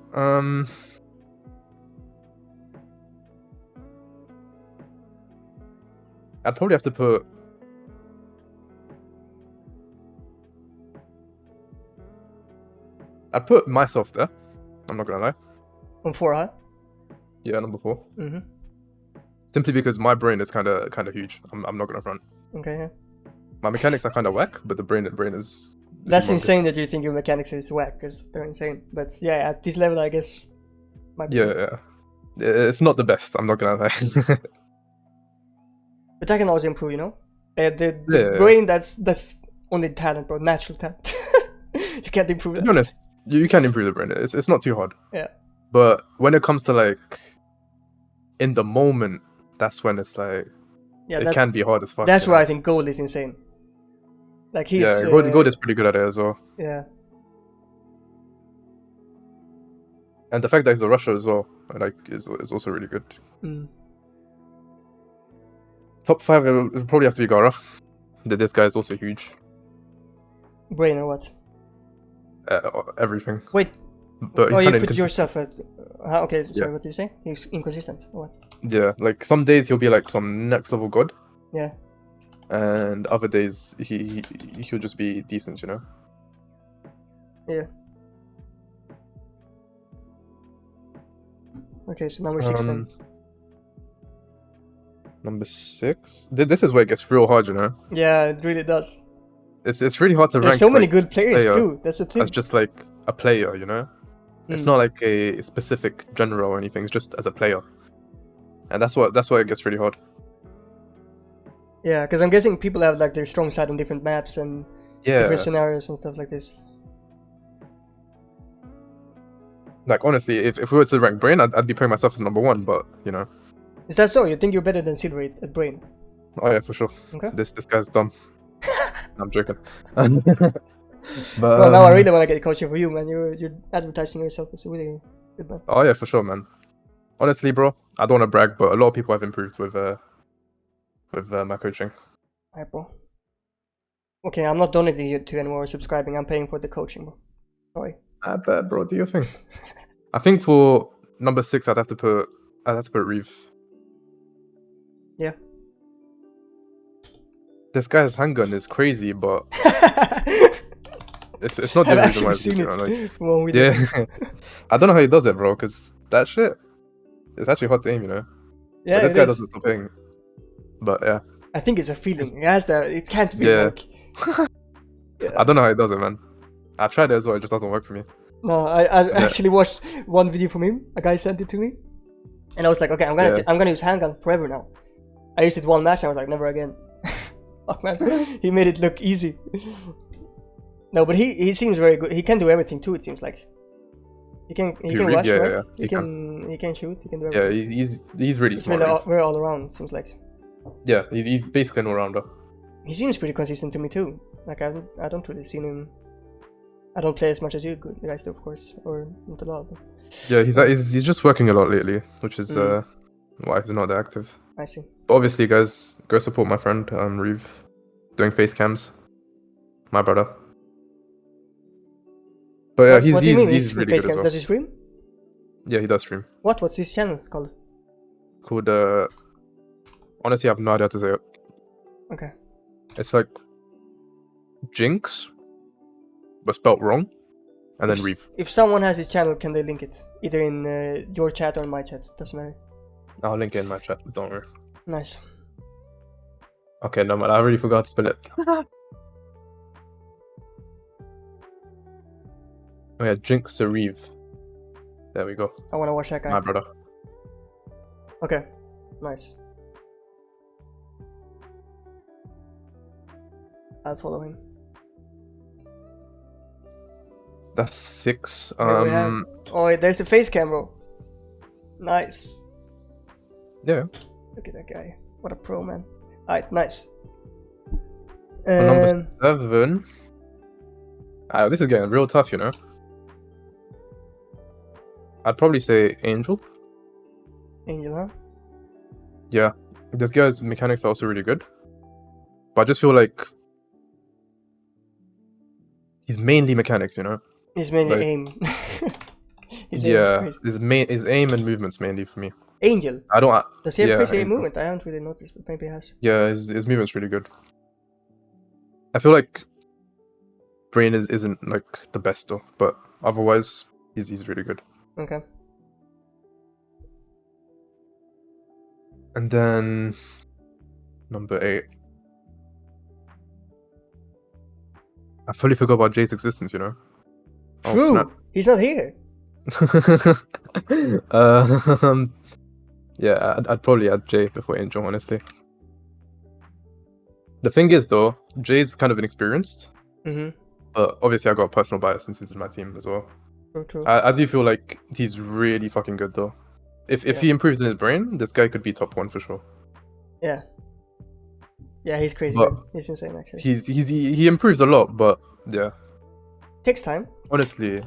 I'd probably have to put... I'd put myself there. I'm not gonna lie. On 4, huh? Yeah, number 4. Simply because my brain is kind of huge. I'm not gonna front. Okay. Yeah. My mechanics are kind of whack, but the brain is... That's humongous. Insane that you think your mechanics is whack, because they're insane. But yeah, at this level, I guess... Yeah. It's not the best, I'm not gonna lie. But that can always improve, you know? The brain, that's only talent, bro. Natural talent. You can't improve that. To be honest, you can improve the brain. It's not too hard. Yeah. But when it comes to like... in the moment, that's when it's like... Yeah, it can be hard as fuck. That's where I think Gold is insane. Like he's... Yeah, Gold is pretty good at it as well. Yeah. And the fact that he's a rusher as well, like, is also really good. Top 5, it'll probably have to be Gara. This guy is also huge. Brain or what? Everything. Wait. But he's you put yourself at... okay, sorry, yeah. What did you say? He's inconsistent, or what? Yeah, like some days he'll be like some next level god. Yeah. And other days he'll just be decent, you know? Yeah. Okay, so number 6 then. Number 6? This is where it gets real hard, you know? Yeah, it really does. It's really hard to rank. There's so many good players too. That's the thing. That's just like a player, you know? It's not like a specific genre or anything. It's just as a player, and that's why it gets really hard. Yeah, because I'm guessing people have like their strong side on different maps and different scenarios and stuff like this. Like honestly, if we were to rank Brain, I'd be putting myself as number 1. But you know, is that so? You think you're better than Silver at Brain? Oh yeah, for sure. Okay. This guy's dumb. I'm joking. But well, now I really want to get coaching for you, man. You're advertising yourself. It's really good, man. Oh yeah, for sure, man. Honestly, bro, I don't want to brag, but a lot of people have improved with my coaching. Alright, bro. Okay, I'm not donating you to anyone or subscribing. I'm paying for the coaching, bro. Sorry. I bet, bro. Do your thing. I think for number 6, I'd have to put Reeve. Yeah. This guy's handgun is crazy, but it's not the reason why. Seen it. Yeah, I don't know how he does it, bro. Because that shit, it's actually hard to aim, you know. Yeah, but this guy doesn't stop aiming. But yeah, I think it's a feeling. It has that. It can't be work. Yeah. I don't know how he does it, man. I've tried it as well. It just doesn't work for me. No, I actually watched one video from him. A guy sent it to me, and I was like, okay, I'm gonna use handgun forever now. I used it one match, and I was like, never again. Fuck, man. He made it look easy. No, but he seems very good. He can do everything too. It seems like he can rush, right? Yeah. He can shoot. He can do everything. Yeah, he's really smart. Very all around. It seems like. Yeah, he's basically an all-rounder. He seems pretty consistent to me too. Like I don't really see him. I don't play as much as you guys do, of course, or not a lot. But... Yeah, he's just working a lot lately, which is why he's not that active. I see. But obviously, guys, go support my friend Reeve, doing face cams. My brother. But yeah, what do you mean? he's really good as well. Does he stream? Yeah, he does stream. What's his channel called? Called honestly, I have no idea how to say it. Okay. It's like Jinx, but spelt wrong, and then Reeve. If someone has his channel, can they link it? Either in your chat or in my chat. Doesn't matter. I'll link it in my chat. Don't worry. Nice. Okay, no man, I already forgot to spell it. Oh yeah, Jinx Reeve. There we go. I wanna watch that guy. My brother. Okay. Nice. I'll follow him. That's 6. Oh, there's the face cam, bro. Nice. Yeah. Look at that guy. What a pro, man. Alright, nice. Number 7. This is getting real tough, you know. I'd probably say Angel. Angel, huh? Yeah. This guy's mechanics are also really good. But I just feel like he's mainly mechanics, you know? He's mainly aim. His aim and movements mainly for me. Angel? Does he have crazy movement? I haven't really noticed, but maybe he has. Yeah, his movement's really good. I feel like Brain isn't like the best though, but otherwise he's really good. Okay. And then number 8. I fully forgot about Jay's existence, you know? True! Oh, he's not here! Yeah, I'd probably add Jay before Angel, honestly. The thing is, though, Jay's kind of inexperienced. But obviously I got a personal bias since he's in my team as well. True. I do feel like he's really fucking good, though. If he improves in his brain, this guy could be top 1 for sure. Yeah. Yeah, he's crazy. But he's insane, actually. He improves a lot, but yeah. Takes time. Honestly,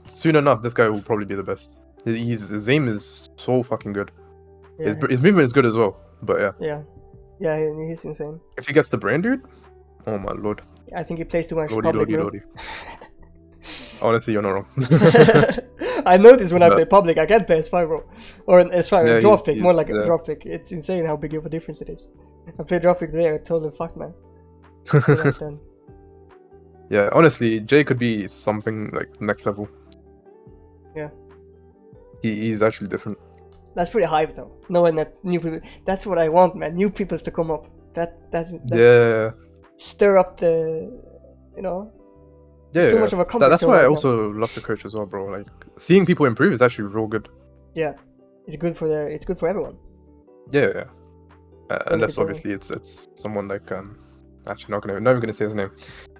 soon enough, this guy will probably be the best. His aim is so fucking good. Yeah. His movement is good as well, but yeah. Yeah, he's insane. If he gets the brain, dude, oh my lord. I think he plays too much Lodi. Honestly, you're not wrong. I noticed when I play public, I can't play S5, bro. Or S5, drop pick, more like a drop pick. It's insane how big of a difference it is. I played drop pick today, I totally fucked, man. Yeah, honestly, Jay could be something like next level. Yeah. He's actually different. That's pretty hype though. Knowing that new people, that's what I want, man. New people to come up. That's yeah. Stir up the, you know. Yeah, too much of a comfort that's why I right also love to coach as well, bro. Like seeing people improve is actually real good. Yeah, it's good for everyone. Yeah. Unless obviously it's someone like actually not even gonna say his name.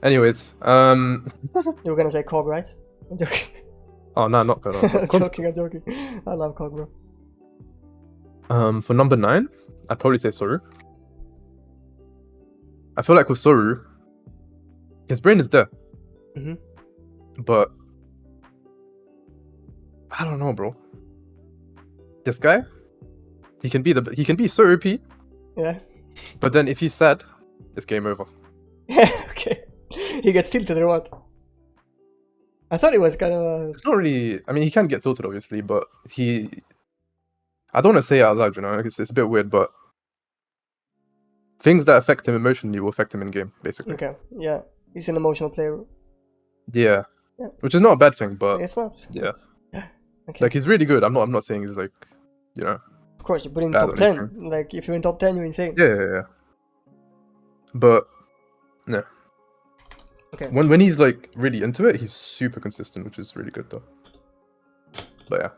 Anyways, You were gonna say Cog, right? I'm joking. Oh no, not good. I'm joking. I love Cog, bro. For number 9, I'd probably say Soru. I feel like with Soru, his brain is there. But I don't know, bro. This guy, he can be so OP. Yeah. But then if he's sad, it's game over. Okay. He gets tilted or what? I thought he was kind of. It's not really. I mean, he can get tilted, obviously, but I don't want to say it out loud, you know. It's a bit weird, but things that affect him emotionally will affect him in game, basically. Okay. Yeah. He's an emotional player. Yeah. Which is not a bad thing, but it's not. Yeah. Okay. Like he's really good. I'm not saying he's like, you know. Of course, you put him in top 10. Like if you're in top 10, you're insane. Yeah. But no. Okay. When he's like really into it, he's super consistent, which is really good though. But yeah,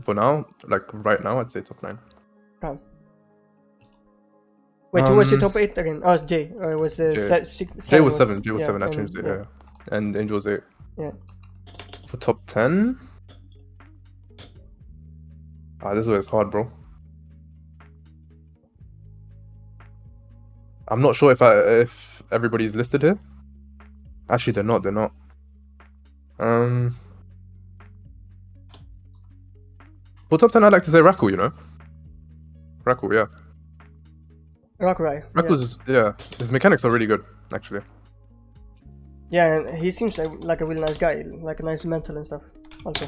for now, like right now, I'd say top 9. Okay. Wait, who was your top 8 again? Oh, it's Jay. Or it was the Jay was 7. Jay was 7. I changed it. Yeah. And Angel was 8. Yeah. For top 10, this is hard, bro. I'm not sure if everybody's listed here. Actually, they're not. They're not. For top 10, I'd like to say Rackle. You know, Rackle. Yeah. Rakurai. Rackle's his mechanics are really good, actually. Yeah, and he seems like a really nice guy, like a nice mental and stuff. Also.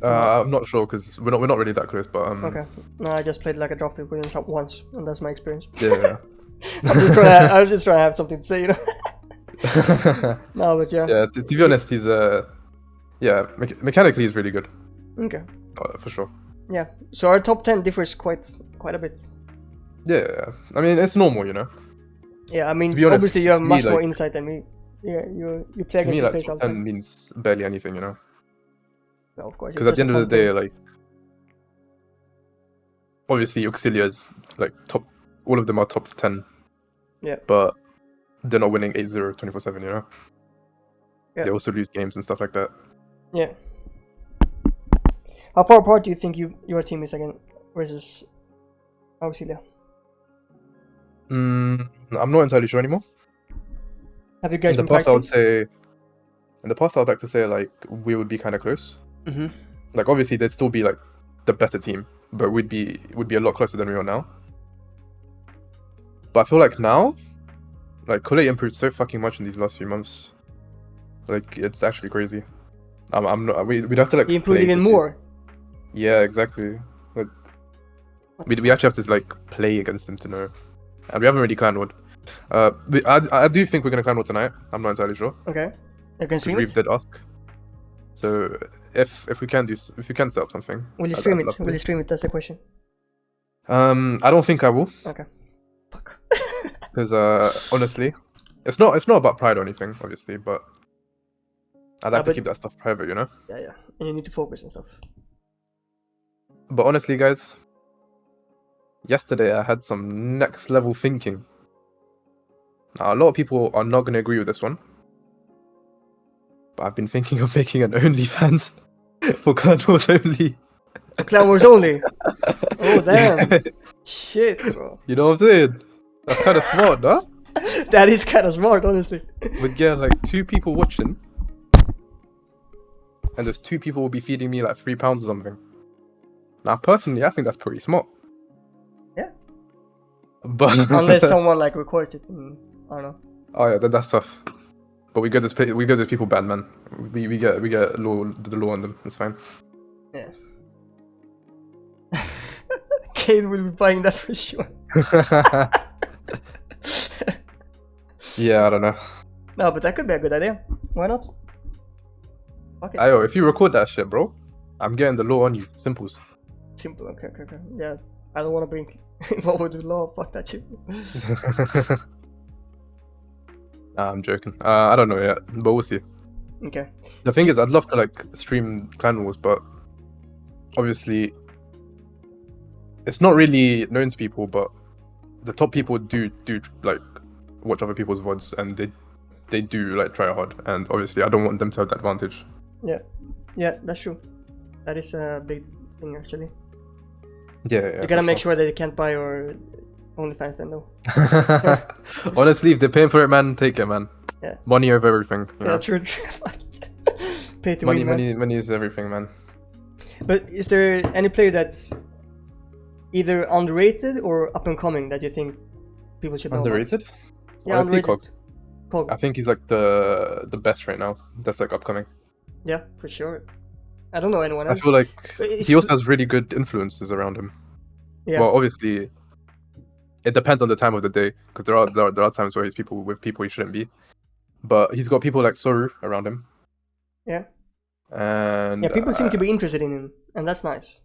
I'm not sure because we're not really that close, but Okay. No, I just played like a draft with him once, and that's my experience. Yeah. I'm just trying to have something to say, you know. No, but yeah. Yeah. To be honest, he's mechanically he's really good. Okay. For sure. Yeah. So our top 10 differs quite a bit. Yeah. I mean, it's normal, you know. Yeah. I mean, To be honest, obviously you have much more like, insight than me. Yeah. You play to me, against like this top place 10 means barely anything, you know. No, of course. Because at the end of the day, like, obviously Auxilia is like top. All of them are top 10. Yeah. But they're not winning 8-0 24/7, you know. Yeah. They also lose games and stuff like that. Yeah. How far apart do you think your team is again versus Auxilia? I'm not entirely sure anymore. Have you guys in the been past, I would practicing? say. In the past, I would like to say like we would be kind of close. Mm-hmm. Like obviously, they'd still be like the better team, but we'd be a lot closer than we are now. But I feel like now, like Kule improved so fucking much in these last few months. Like it's actually crazy. I'm not. We'd have to like. He improved play even to more. Yeah, exactly. Like we actually have to like play against him to know, and we haven't really clan ward. I do think we're gonna clan ward tonight. I'm not entirely sure. Okay. You can stream Reeve it? did ask. So if we can set up something. Will you stream it? Will you stream it? That's the question. I don't think I will. Okay. Fuck. Because honestly, it's not about pride or anything, obviously, but I'd like to keep that stuff private, you know. Yeah. And you need to focus and stuff. But honestly, guys, yesterday I had some next level thinking. Now, a lot of people are not going to agree with this one, but I've been thinking of making an OnlyFans for Clan Wars only. For Clan Wars only? Oh, damn. Shit, bro. You know what I'm saying? That's kind of smart, huh? That is kind of smart, honestly. We'd get like 2 people watching, and those 2 people will be feeding me like £3 or something. Now, personally, I think that's pretty smart. Yeah. But unless someone like records it, and, I don't know. Oh yeah, that's tough. But we get this people banned, man. We get the law on them. It's fine. Yeah. Kate will be buying that for sure. Yeah, I don't know. No, but that could be a good idea. Why not? Fuck it. Ayo, if you record that shit, bro, I'm getting the law on you. Simples. Simple. Okay. Yeah, I don't want to be involved with the law. Fuck that shit. Nah, I'm joking. I don't know yet, but we'll see. Okay. The thing is, I'd love to like stream Clan Wars, but obviously, it's not really known to people. But the top people do like watch other people's VODs, and they do like try hard. And obviously, I don't want them to have that advantage. Yeah, that's true. That is a big thing, actually. Yeah. You gotta make sure that they can't buy your OnlyFans then, though. Honestly, if they're paying for it, man, take it, man. Yeah. Money over everything. You know? True. Pay to win, man. Money is everything, man. But is there any player that's either underrated or up and coming that you think people should know Underrated? about? Yeah, honestly, underrated. Cog. I think he's like the best right now. That's like upcoming. Yeah, for sure. I don't know anyone else. I feel like he also has really good influences around him. Yeah. Well, obviously, it depends on the time of the day, because there are times where he's with people he shouldn't be. But he's got people like Soru around him. Yeah. And yeah, people seem to be interested in him, and that's nice.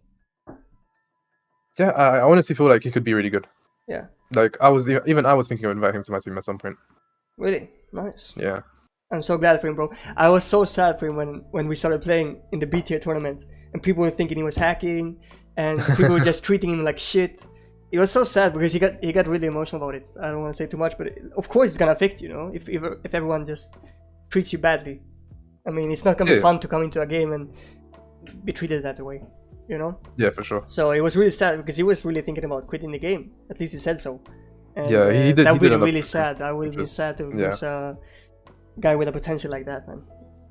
Yeah, I honestly feel like he could be really good. Yeah. Like I was thinking of inviting him to my team at some point. Really? Nice. Yeah. I'm so glad for him, bro. I was so sad for him when we started playing in the B tier tournament, and people were thinking he was hacking, and people were just treating him like shit. It was so sad because he got really emotional about it. I don't want to say too much, but of course it's gonna affect you, know, if everyone just treats you badly. I mean, it's not gonna be fun to come into a game and be treated that way, you know? Yeah, for sure. So it was really sad because he was really thinking about quitting the game. At least he said so. And Yeah, he did. that He will did be a lot. really sad. I will be sad to lose a guy with a potential like that, man.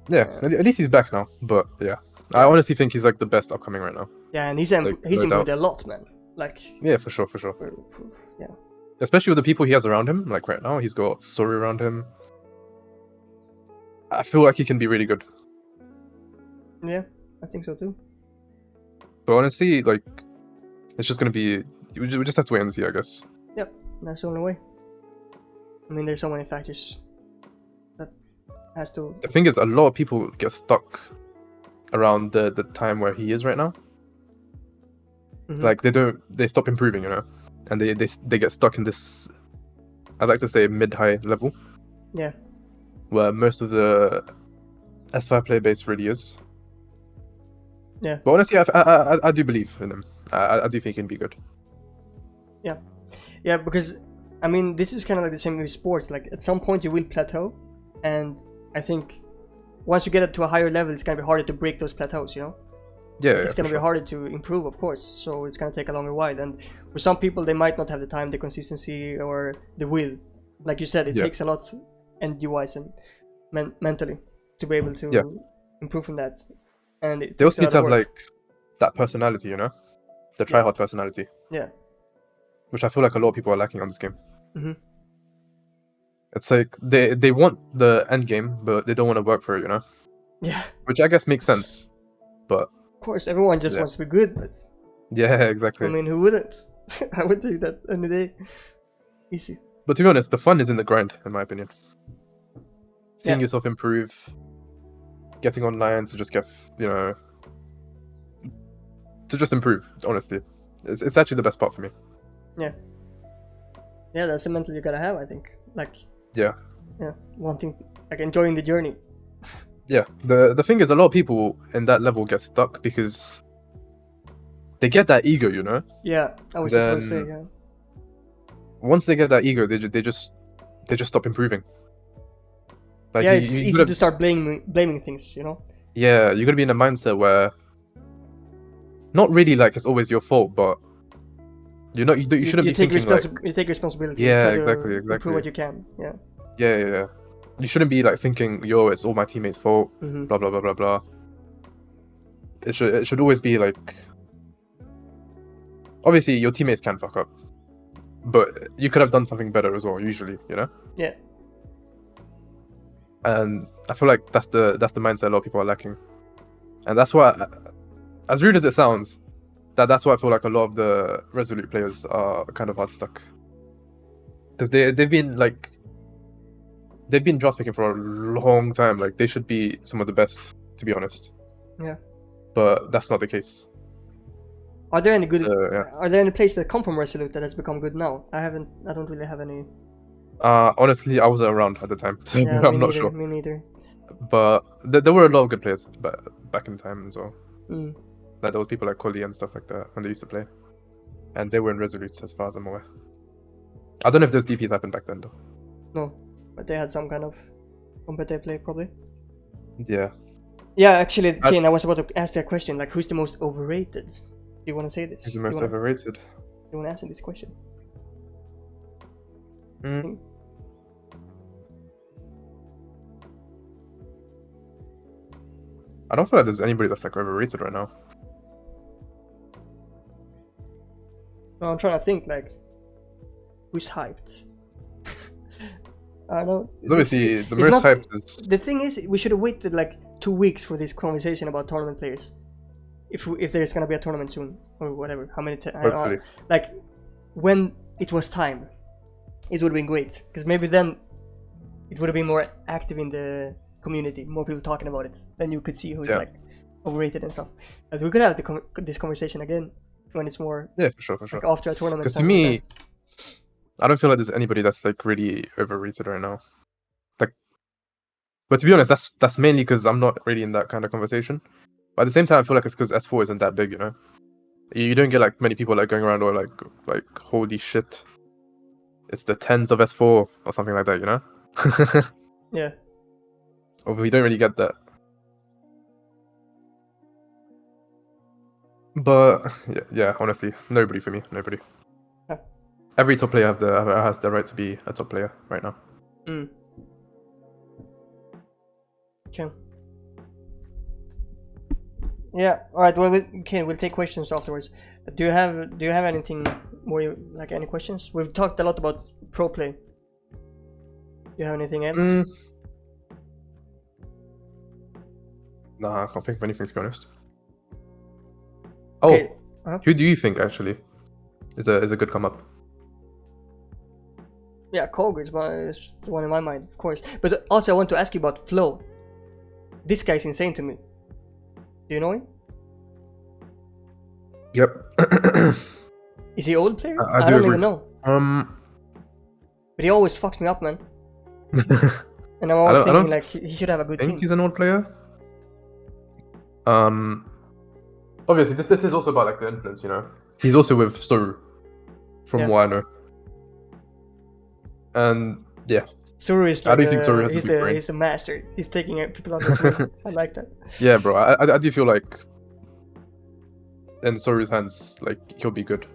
Yeah, at least he's back now. But yeah, I honestly think he's like the best upcoming right now. Yeah, and he's Like, he's no improved doubt. a lot, man. Like. Yeah, for sure. Yeah. Especially with the people he has around him. Like right now, he's got Sori around him. I feel like he can be really good. Yeah, I think so too. But honestly, like, it's just gonna be. We just have to wait and see, I guess. Yep, that's the only way. I mean, there's so many factors that has to. The thing is, a lot of people get stuck around the time where he is right now. Mm-hmm. Like they stop improving, you know, and they get stuck in this. I'd like to say mid-high level. Yeah. Where most of the S5 player base really is. Yeah. But honestly, I do believe in him. I do think he can be good. Yeah. Yeah, because I mean, this is kind of like the same with sports. Like at some point you will plateau, and I think once you get up to a higher level, it's gonna be harder to break those plateaus. You know. Yeah. It's gonna be harder to improve, of course. So it's gonna take a longer while, and for some people, they might not have the time, the consistency, or the will. Like you said, it takes a lot, energy-wise and mentally, to be able to improve from that. And they also need to have like that personality, you know, the try-hard personality. Yeah. Which I feel like a lot of people are lacking on this game. Mm-hmm. It's like they want the end game, but they don't want to work for it, you know. Yeah. Which I guess makes sense, but of course everyone just wants to be good, but yeah, exactly. I mean, who wouldn't? I would do that any day. Easy. But to be honest, the fun is in the grind, in my opinion. Seeing yourself improve, getting online to just get, you know, to just improve. Honestly, it's actually the best part for me. Yeah, that's the mental you gotta have, I think. Like, wanting, like, enjoying the journey. Yeah, the thing is, a lot of people in that level get stuck because they get that ego, you know. Yeah, I was just gonna say. Yeah. Once they get that ego, they just stop improving. Like, it's easy to start blaming things, you know. Yeah, you're gonna be in a mindset where not really like it's always your fault, but you shouldn't be thinking like you take responsibility. Yeah, try exactly. improve what you can. Yeah. Yeah. You shouldn't be like thinking, yo, it's all my teammates' fault. Mm-hmm. Blah blah blah blah blah. It should always be like, obviously your teammates can fuck up, but you could have done something better as well. Usually, you know. Yeah. And I feel like that's the mindset a lot of people are lacking, and that's why, as rude as it sounds, that's why I feel like a lot of the Resolute players are kind of hard stuck, because they've been draft picking for a long time. Like, they should be some of the best, to be honest. Yeah. But that's not the case. Are there any good? Are there any players that come from Resolute that has become good now? I don't really have any. Honestly, I wasn't around at the time, so I'm not sure. Me neither. But there were a lot of good players back in time as well. Mm. Like, there was people like Coley and stuff like that when they used to play, and they were in Resolute as far as I'm aware. I don't know if those DPs happened back then though. No, but they had some kind of competitive play probably. Yeah. Yeah, actually, Kane, I was about to ask that question. Like, who's the most overrated? Do you want to say this? Who's the most overrated? Do you want to answer this question? I don't feel like there's anybody that's like overrated right now. No, I'm trying to think, like, who's hyped? I don't know. Obviously, the most hyped is... The thing is, we should have waited like 2 weeks for this conversation about tournament players. If there's gonna be a tournament soon, or whatever, how many times? Hopefully. Like, when it was time, it would have been great, because maybe then it would have been more active in the community, more people talking about it. Then you could see who's like overrated and stuff. But we could have this conversation again when it's more for sure. Like after a tournament. Because to me, I don't feel like there's anybody that's like really overrated right now. Like, but to be honest, that's mainly because I'm not really in that kind of conversation. But at the same time, I feel like it's because S4 isn't that big, you know. You don't get like many people like going around or like holy shit, it's the tens of S4 or something like that, you know. Yeah. Or we don't really get that. But yeah, honestly, nobody for me, nobody. every top player has the right to be a top player right now. Okay. Yeah. All right. Well, we'll take questions afterwards. But do you have anything more? Like any questions? We've talked a lot about pro play. Do you have anything else? Nah, I can't think of anything to be honest. Okay. Who do you think actually is a good come up? Yeah, Kog is the one in my mind, of course. But also, I want to ask you about Flo. This guy's insane to me. Do you know him? Yep. Is he old player? I don't agree. even know. But he always fucks me up, man. And I'm always thinking like he should have a good team. I think he's an old player. Obviously, this is also about like the influence, you know. He's also with Soru, from what I know. And yeah, Soru is like, I do think Soru has a big brain. He's the master. He's taking people on the team. I like that. Yeah, bro. I do feel like in Soru's hands, like he'll be good.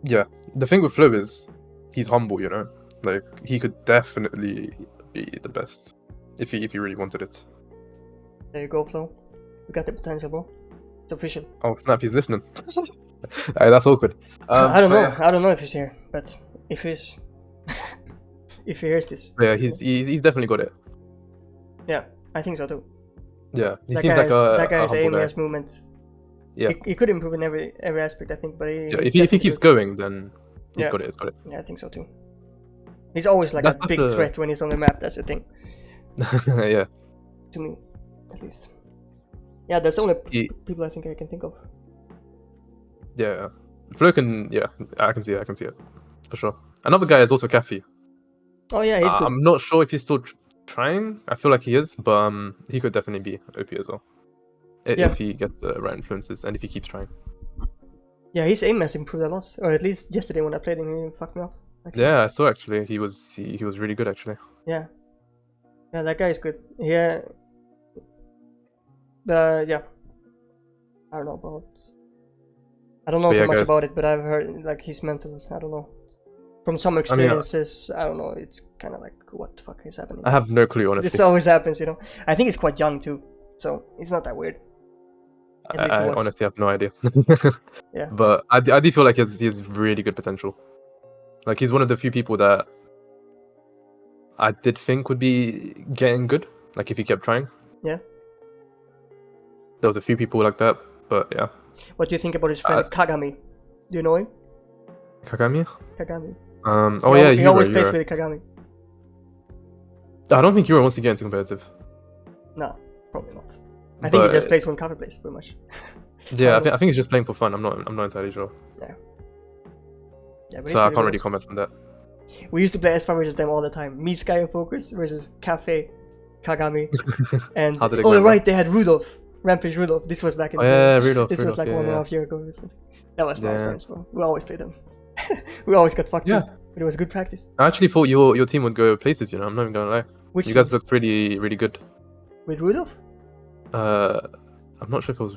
Yeah. The thing with Flo is he's humble, you know. Like he could definitely be the best if he really wanted it. There you go, Flo. You got the potential, bro. It's official. Oh snap! He's listening. That's awkward. I don't know. Yeah. I don't know if he's here, but if he is, if he hears this. Yeah, he's definitely got it. Yeah, I think so too. Yeah, he seems like that guy's aim, guy. his movement. Yeah, he could improve in every aspect, I think. But if he keeps going, then he's got it. He's got it. Yeah, I think so too. He's always like a big threat when he's on the map. That's the thing. Yeah. To me, at least. Yeah, that's the only people I think I can think of. Yeah, Flo can. Yeah, I can see it for sure. Another guy is also Cafe. Oh yeah, he's good. I'm not sure if he's still trying. I feel like he is, but he could definitely be OP as well if he gets the right influences and if he keeps trying. Yeah, his aim has improved a lot, or at least yesterday when I played him, he fucked me up. Actually. Yeah, I saw actually. He was really good actually. Yeah, that guy is good. Yeah, yeah. I don't know too much about it, but I've heard like his mental. I don't know. From some experiences, I don't know. It's kind of like what the fuck is happening. I have no clue, honestly. This always happens, you know. I think he's quite young too, so it's not that weird. I honestly have no idea. Yeah. But I do feel like he has really good potential. Like he's one of the few people that I did think would be getting good. Like if he kept trying. Yeah. There was a few people like that, but yeah. What do you think about his friend Kagami? Do you know him? Kagami? Kagami. He always plays with Kagami. I don't think Euro wants to get into competitive. No, probably not. I think he just plays when cover plays, pretty much. Yeah, I think he's just playing for fun. I'm not entirely sure. Yeah. So I can't really comment on that. We used to play S5 versus them all the time. Me, Sky, and Focus versus Cafe, Kagami, and they had Rudolph, Rampage Rudolph. This was back in. Rudolph. This was like 1.5 years ago or something. That was nice times, bro. We always played them. We always got fucked up, but it was good practice. I actually thought your team would go places. You know, I'm not even gonna lie. You guys looked really good. With Rudolph? I'm not sure if it was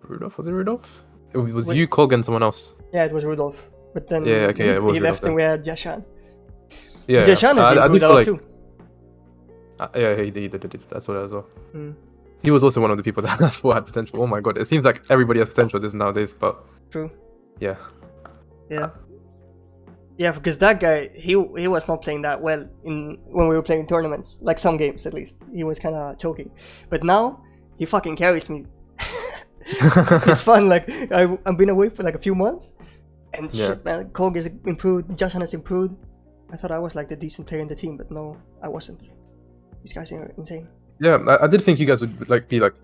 Rudolph. Was it Rudolph? It was you, Cog, and someone else. Yeah, it was Rudolph. But then he left and we had Jashan. Yeah, Jashan has improved a lot too. Yeah, he did. That's what as well. He was also one of the people that I thought had potential. Oh my god, it seems like everybody has potential this nowadays, but true. Yeah. Yeah, because that guy, he was not playing that well when we were playing tournaments, like some games at least. He was kind of choking, but now he fucking carries me. It's fun. Like I've been away for like a few months, and shit, man, Kog has improved, Jashan has improved. I thought I was like the decent player in the team, but no, I wasn't. These guys are insane. Yeah, I did think you guys would like be like.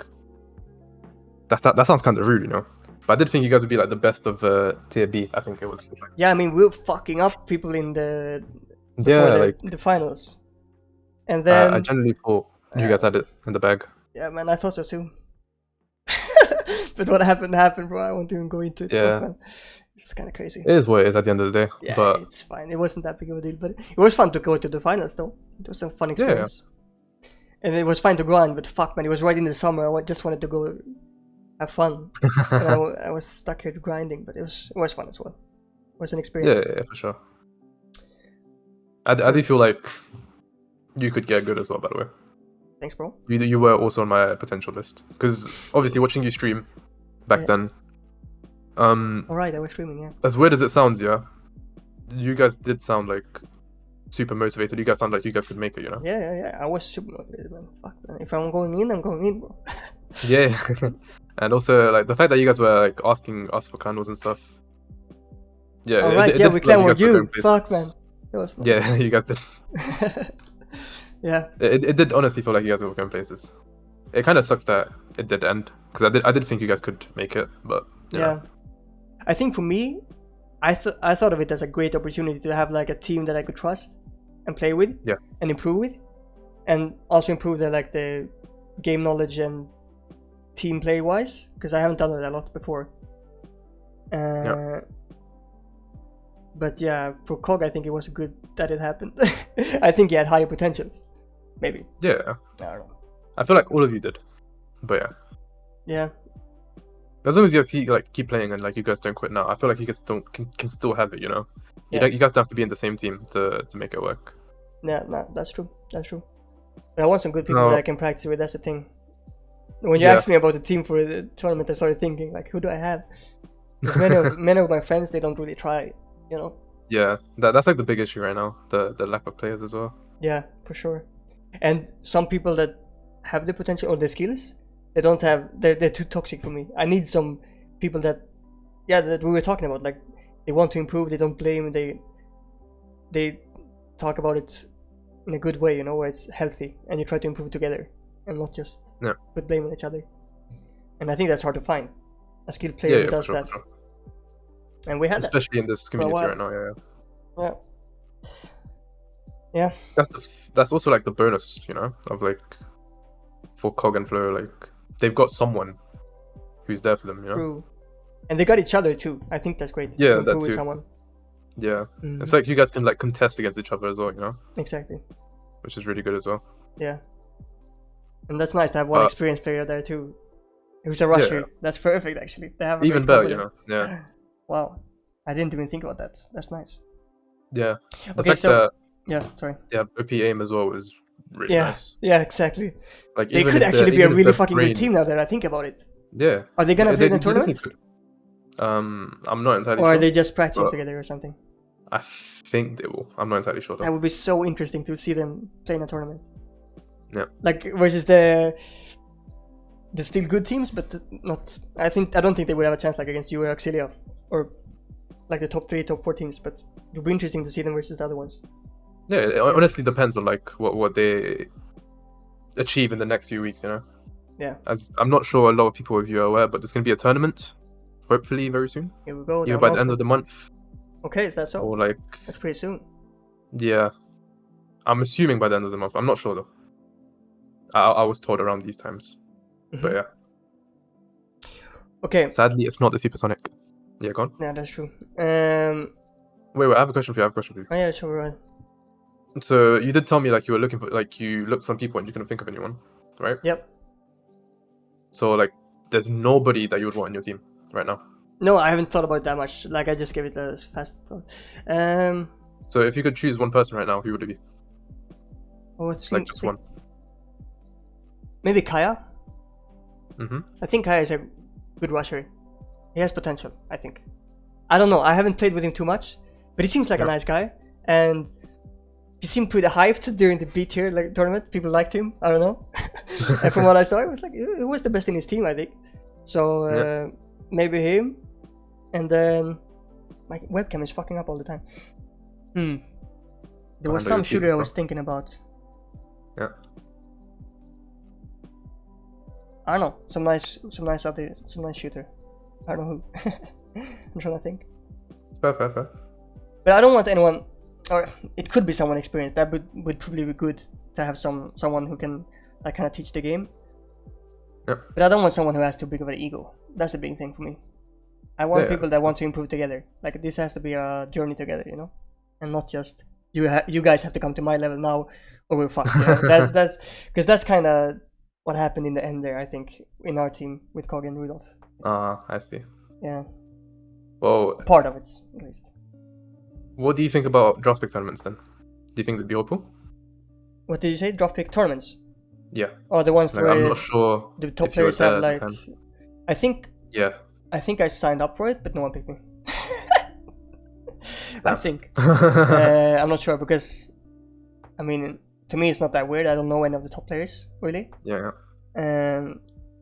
That sounds kind of rude, you know. But I did think you guys would be like the best of tier B. I think it was. Yeah, I mean we were fucking up people in the finals, and then I generally thought you guys had it in the bag. Yeah, man, I thought so too. But what happened, bro. I won't even go into it. Yeah, it's kind of crazy. It is what it is at the end of the day. Yeah, but it's fine. It wasn't that big of a deal, but it was fun to go to the finals, though. It was a fun experience. Yeah. And it was fine to grind, but fuck, man, it was right in the summer. I just wanted to go have fun. And I was stuck here grinding, but it was fun as well. It was an experience. Yeah, for sure. I do feel like you could get good as well, by the way. Thanks, bro. You were also on my potential list. Because obviously watching you stream back then. Alright, I was streaming, yeah. As weird as it sounds, yeah. You guys did sound like super motivated. You guys sound like you guys could make it, you know? Yeah. I was super motivated, man. Fuck, man. If I'm going in, I'm going in, bro. Yeah. And also, like, the fact that you guys were, like, asking us for clan wars and stuff. Yeah. Alright, yeah, we clan warred you. Fuck, man. That was nice. Yeah, you guys did. Yeah. It did honestly feel like you guys were going places. It kind of sucks that it did end. Because I did think you guys could make it, but, you know. I think for me, I thought of it as a great opportunity to have like a team that I could trust and play with, and improve with, and also improve the game knowledge and team play wise, because I haven't done it a lot before. But yeah, for Cog, I think it was good that it happened. I think he had higher potentials, maybe. Yeah. I don't know. I feel like all of you did, but yeah. Yeah. As long as you keep playing and like you guys don't quit now, I feel like you guys can still have it, you know. You guys don't have to be in the same team to make it work. Yeah, no, that's true. That's true. But I want some good people that I can practice with. That's the thing. When you asked me about the team for the tournament, I started thinking like, who do I have? Many of my friends, they don't really try, you know. Yeah, that's like the big issue right now. The lack of players as well. Yeah, for sure. And some people that have the potential or the skills, they don't have. They're too toxic for me. I need some people that we were talking about. Like they want to improve. They don't blame. They talk about it in a good way, you know, where it's healthy and you try to improve together and not just put blame on each other. And I think that's hard to find. A skilled player who does that. Sure. And we had especially in this community right now. Yeah. That's also like the bonus, you know, of like for Cog and Flo, like they've got someone who's there for them, you know. True. And they got each other too. I think that's great. Yeah, that too. With someone. Yeah, it's like you guys can like contest against each other as well, you know. Exactly. Which is really good as well. Yeah. And that's nice to have one experienced player there too, who's a rusher. Yeah. That's perfect actually. They have even better, you know. Yeah. Wow, I didn't even think about that. That's nice. Yeah. The fact that they have OP aim as well is really nice. Yeah, exactly. Like they could actually be a really fucking good team now that I think about it. Yeah. Are they gonna play in the tournament? I'm not entirely sure. Or are they just practicing together or something? I think they will. I'm not entirely sure though. That would be so interesting to see them play in a tournament. Yeah. Like versus the still good teams, but not. I don't think they would have a chance like against you or Auxilia, or like the top 3, top 4 teams. But it would be interesting to see them versus the other ones. Yeah, it honestly depends on like what they achieve in the next few weeks, you know. Yeah. As I'm not sure a lot of people of you are aware, but there's gonna be a tournament, hopefully very soon. Here we go. Either by the end of the month. Okay, is that so? Or like. That's pretty soon. Yeah, I'm assuming by the end of the month. I'm not sure though. I was told around these times, but yeah. Okay. Sadly, it's not the supersonic. Yeah, go on. Yeah, that's true. Wait, I have a question for you. Oh yeah, sure, right. So you did tell me like you were looking for you looked some people and you couldn't think of anyone, right? Yep. So like, there's nobody that you would want in your team right now. No, I haven't thought about it that much. Like I just gave it a fast thought. So if you could choose one person right now, who would it be? Oh, it's like just one. Maybe Kaya. Mm-hmm. I think Kaya is a good rusher. He has potential, I think. I don't know. I haven't played with him too much, but he seems like a nice guy, and he seemed pretty hyped during the B tier tournament. People liked him. I don't know. And from what I saw, it was like he was the best in his team, I think. So maybe him, and then my webcam is fucking up all the time. There was some shooter I was thinking about. Yeah. I don't know. Some nice shooter. I don't know who. I'm trying to think. Fair. But I don't want anyone, or it could be someone experienced. That would probably be good to have someone who can like kind of teach the game. Yeah. But I don't want someone who has too big of an ego. That's a big thing for me. I want people that want to improve together. Like this has to be a journey together, you know, and not just you guys have to come to my level now or we're fucked. You know? That's because that's kind of what happened in the end there. I think in our team with Kog and Rudolph. I see. Yeah. Well, Part of it, at least. what do you think about draft pick tournaments then? Do you think they'd be hopeful? What did you say? Draft pick tournaments? Yeah. Oh, the ones Like, where I'm not sure the top if you were players have there at the like. time. I think Yeah. I signed up for it, but no one picked me. I Damn. think. I'm not sure because, I mean, to me it's not that weird. I don't know any of the top players really. Yeah.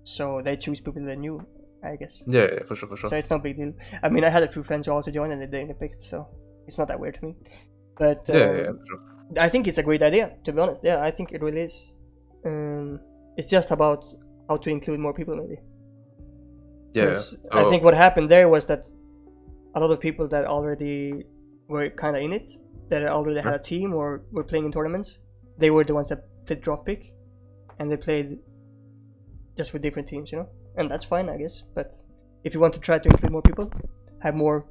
So they choose people they knew, I guess. Yeah, for sure. So it's no big deal. I mean, I had a few friends who also joined and they didn't picked, so it's not that weird to me. But yeah, for sure. I think it's a great idea, to be honest. Yeah, I think it really is. It's just about how to include more people, maybe. Yeah. I think what happened there was that a lot of people that already were kind of in it, that already had a team or were playing in tournaments, they were the ones that did draft pick, and they played just with different teams, you know. And that's fine, I guess. But if you want to try to include more people, have more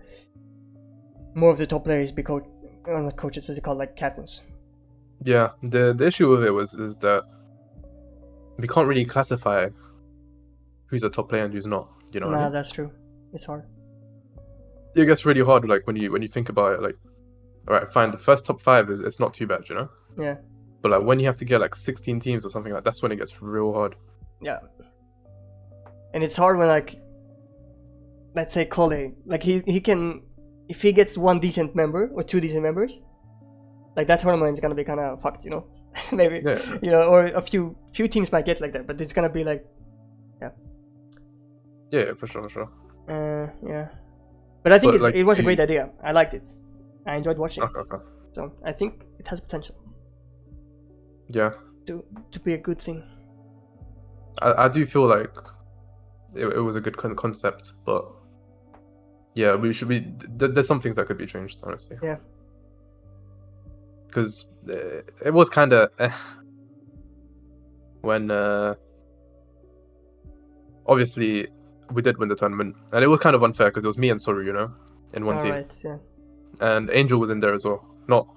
of the top players be not coaches, what they call like captains. Yeah, the issue with it is that we can't really classify who's a top player and who's not. You know? Nah, that's true. It's hard. It gets really hard, like when you think about it. Like, all right, fine, the first top 5 it's not too bad, you know. Yeah. But like when you have to get like 16 teams or something like that's when it gets real hard. Yeah. And it's hard when like, let's say Cole, like he can, if he gets one decent member or 2 decent members, like that tournament is gonna be kind of fucked, you know. Maybe, yeah. You know, or a few teams might get like that, but it's gonna be like, yeah, for sure. Yeah, but I think But, it was a great idea. I liked it. I enjoyed watching it. Okay. So I think it has potential. Yeah. To be a good thing. I do feel like it was a good concept, but yeah, we should be. There's some things that could be changed, honestly. Yeah. Because it was kind of when obviously we did win the tournament, and it was kind of unfair because it was me and Soru, you know, in one team. Right, yeah. And Angel was in there as well. Not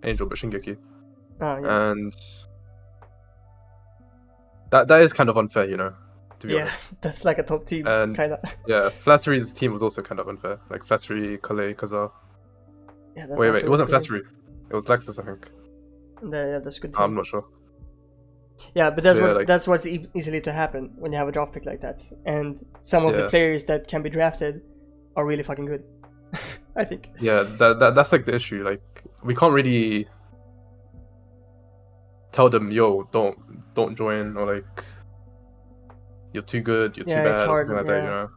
Angel, but Shingeki. Oh, yeah. And that is kind of unfair, you know, to be honest. That's like a top team, And kind of. yeah, Flacery's team was also kind of unfair. Like Flacery, Kale, Kazar. Yeah, that's Wait, it wasn't Flacery. It was Lexus, I think. Yeah, that's a good team. I'm not sure. Yeah, but that's what's easily to happen when you have a draft pick like that. And some of the players that can be drafted are really fucking good. I think. Yeah, that's like the issue. Like we can't really tell them, yo, don't join, or like you're too good, you're too bad, it's hard, or something like that, you know.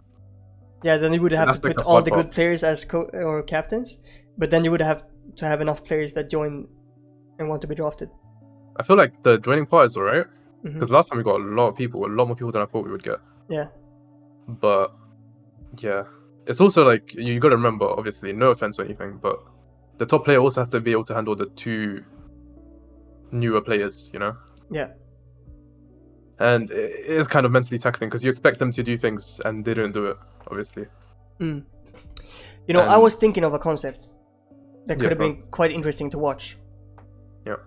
Yeah, then you would have to like put all the good players as or captains, but then you would have to have enough players that join and want to be drafted. I feel like the joining part is alright, because last time we got a lot more people than I thought we would get. Yeah. But yeah, it's also like you got to remember, obviously, no offense or anything, but the top player also has to be able to handle the 2 newer players, you know. Yeah. And it is kind of mentally taxing because you expect them to do things and they don't do it, obviously. You know, I was thinking of a concept that could have been quite interesting to watch. Yeah.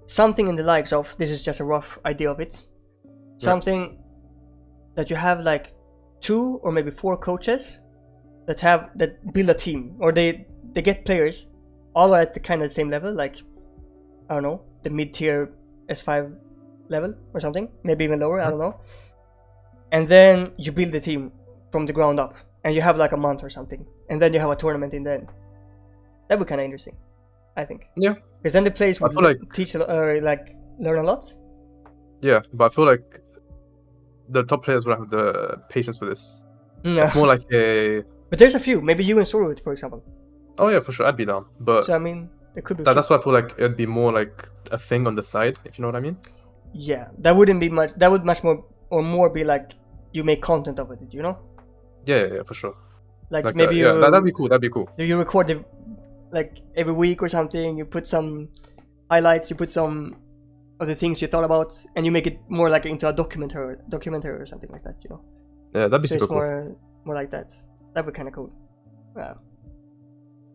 Something in the likes of, this is just a rough idea of it, something that you have like 2 or maybe 4 coaches that build a team, or they get players all at the kind of same level, like, I don't know, the mid-tier S5 level or something, maybe even lower, I don't know. And then you build the team from the ground up, and you have like a month or something, and then you have a tournament in the end. That would be kind of interesting, I think. Yeah. Because then the players would teach like learn a lot. Yeah, but I feel like the top players would have the patience for this. No. It's more like a. But there's a few. Maybe you and Sorut, for example. Oh yeah, for sure, I'd be down. But so I mean, there could be. That's why I feel like it'd be more like a thing on the side, if you know what I mean. Yeah, that wouldn't be much. That would much more be like you make content of it, you know. Yeah, for sure. Like maybe that'd be cool. That'd be cool. You record it like every week or something. You put some highlights. You put some of the things you thought about, and you make it more like into a documentary or something like that, you know. Yeah, that'd be so super it's cool. More like that. That'd be kind of cool.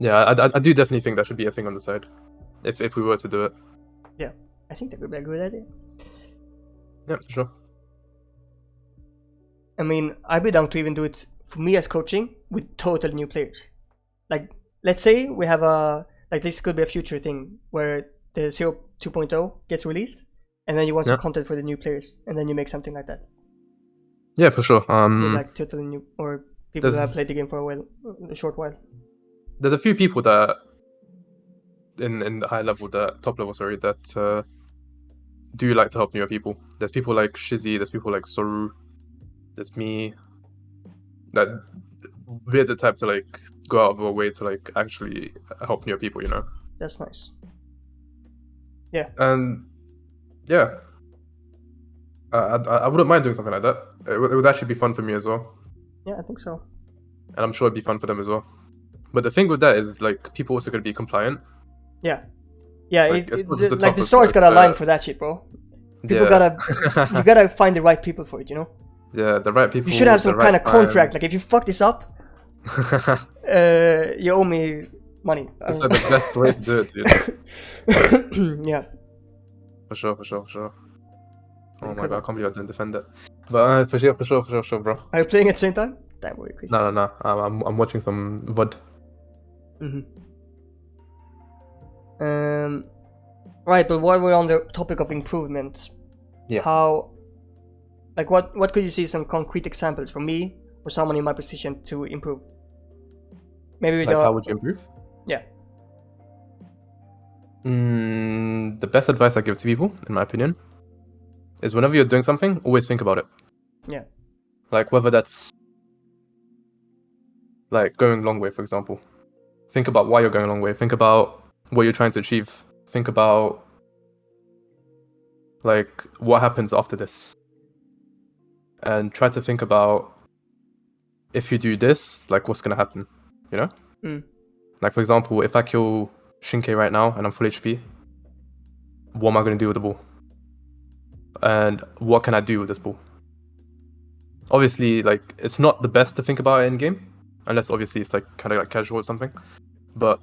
Yeah, I do definitely think that should be a thing on the side, if we were to do it. Yeah, I think that would be a good idea. Yeah, for sure. I mean, I'd be down to even do it for me as coaching with totally new players. Like, let's say we have this could be a future thing where the Xero 2.0 gets released, and then you want some content for the new players, and then you make something like that. Yeah, for sure. With like totally new, or people who have played the game for a short while. There's a few people that in the high level, top level, that do like to help newer people. There's people like Shizzy, there's people like Soru, there's me. That we're the type to like go out of our way to like actually help newer people, you know. That's nice. Yeah. And yeah, I wouldn't mind doing something like that. It would actually be fun for me as well. Yeah, I think so. And I'm sure it'd be fun for them as well. But the thing with that is like people also gotta be compliant. Yeah. Yeah, like, the store's gotta align for that shit, bro. People gotta you gotta find the right people for it, you know. Yeah, the right people. You should have some kind of contract. Like if you fuck this up, you owe me money. It's like the best way to do it, dude. Yeah. For sure. Oh my god, I can't believe I didn't defend that. But for sure, bro. Are you playing at the same time? Damn, we're crazy. No. I'm watching some VOD. Right, but while we're on the topic of improvements, how, like, what could you see some concrete examples for me or someone in my position to improve? Maybe like how would you improve? Yeah. The best advice I give to people, in my opinion, is whenever you're doing something, always think about it. Yeah. Like whether that's like going long way, for example. Think about why you're going a long way. Think about what you're trying to achieve. Think about like what happens after this. And try to think about if you do this, like what's gonna happen, you know? Like for example, if I kill Shinke right now and I'm full HP, what am I gonna do with the ball? And what can I do with this ball? Obviously, like it's not the best to think about it in game, unless obviously it's like kind of like casual or something. But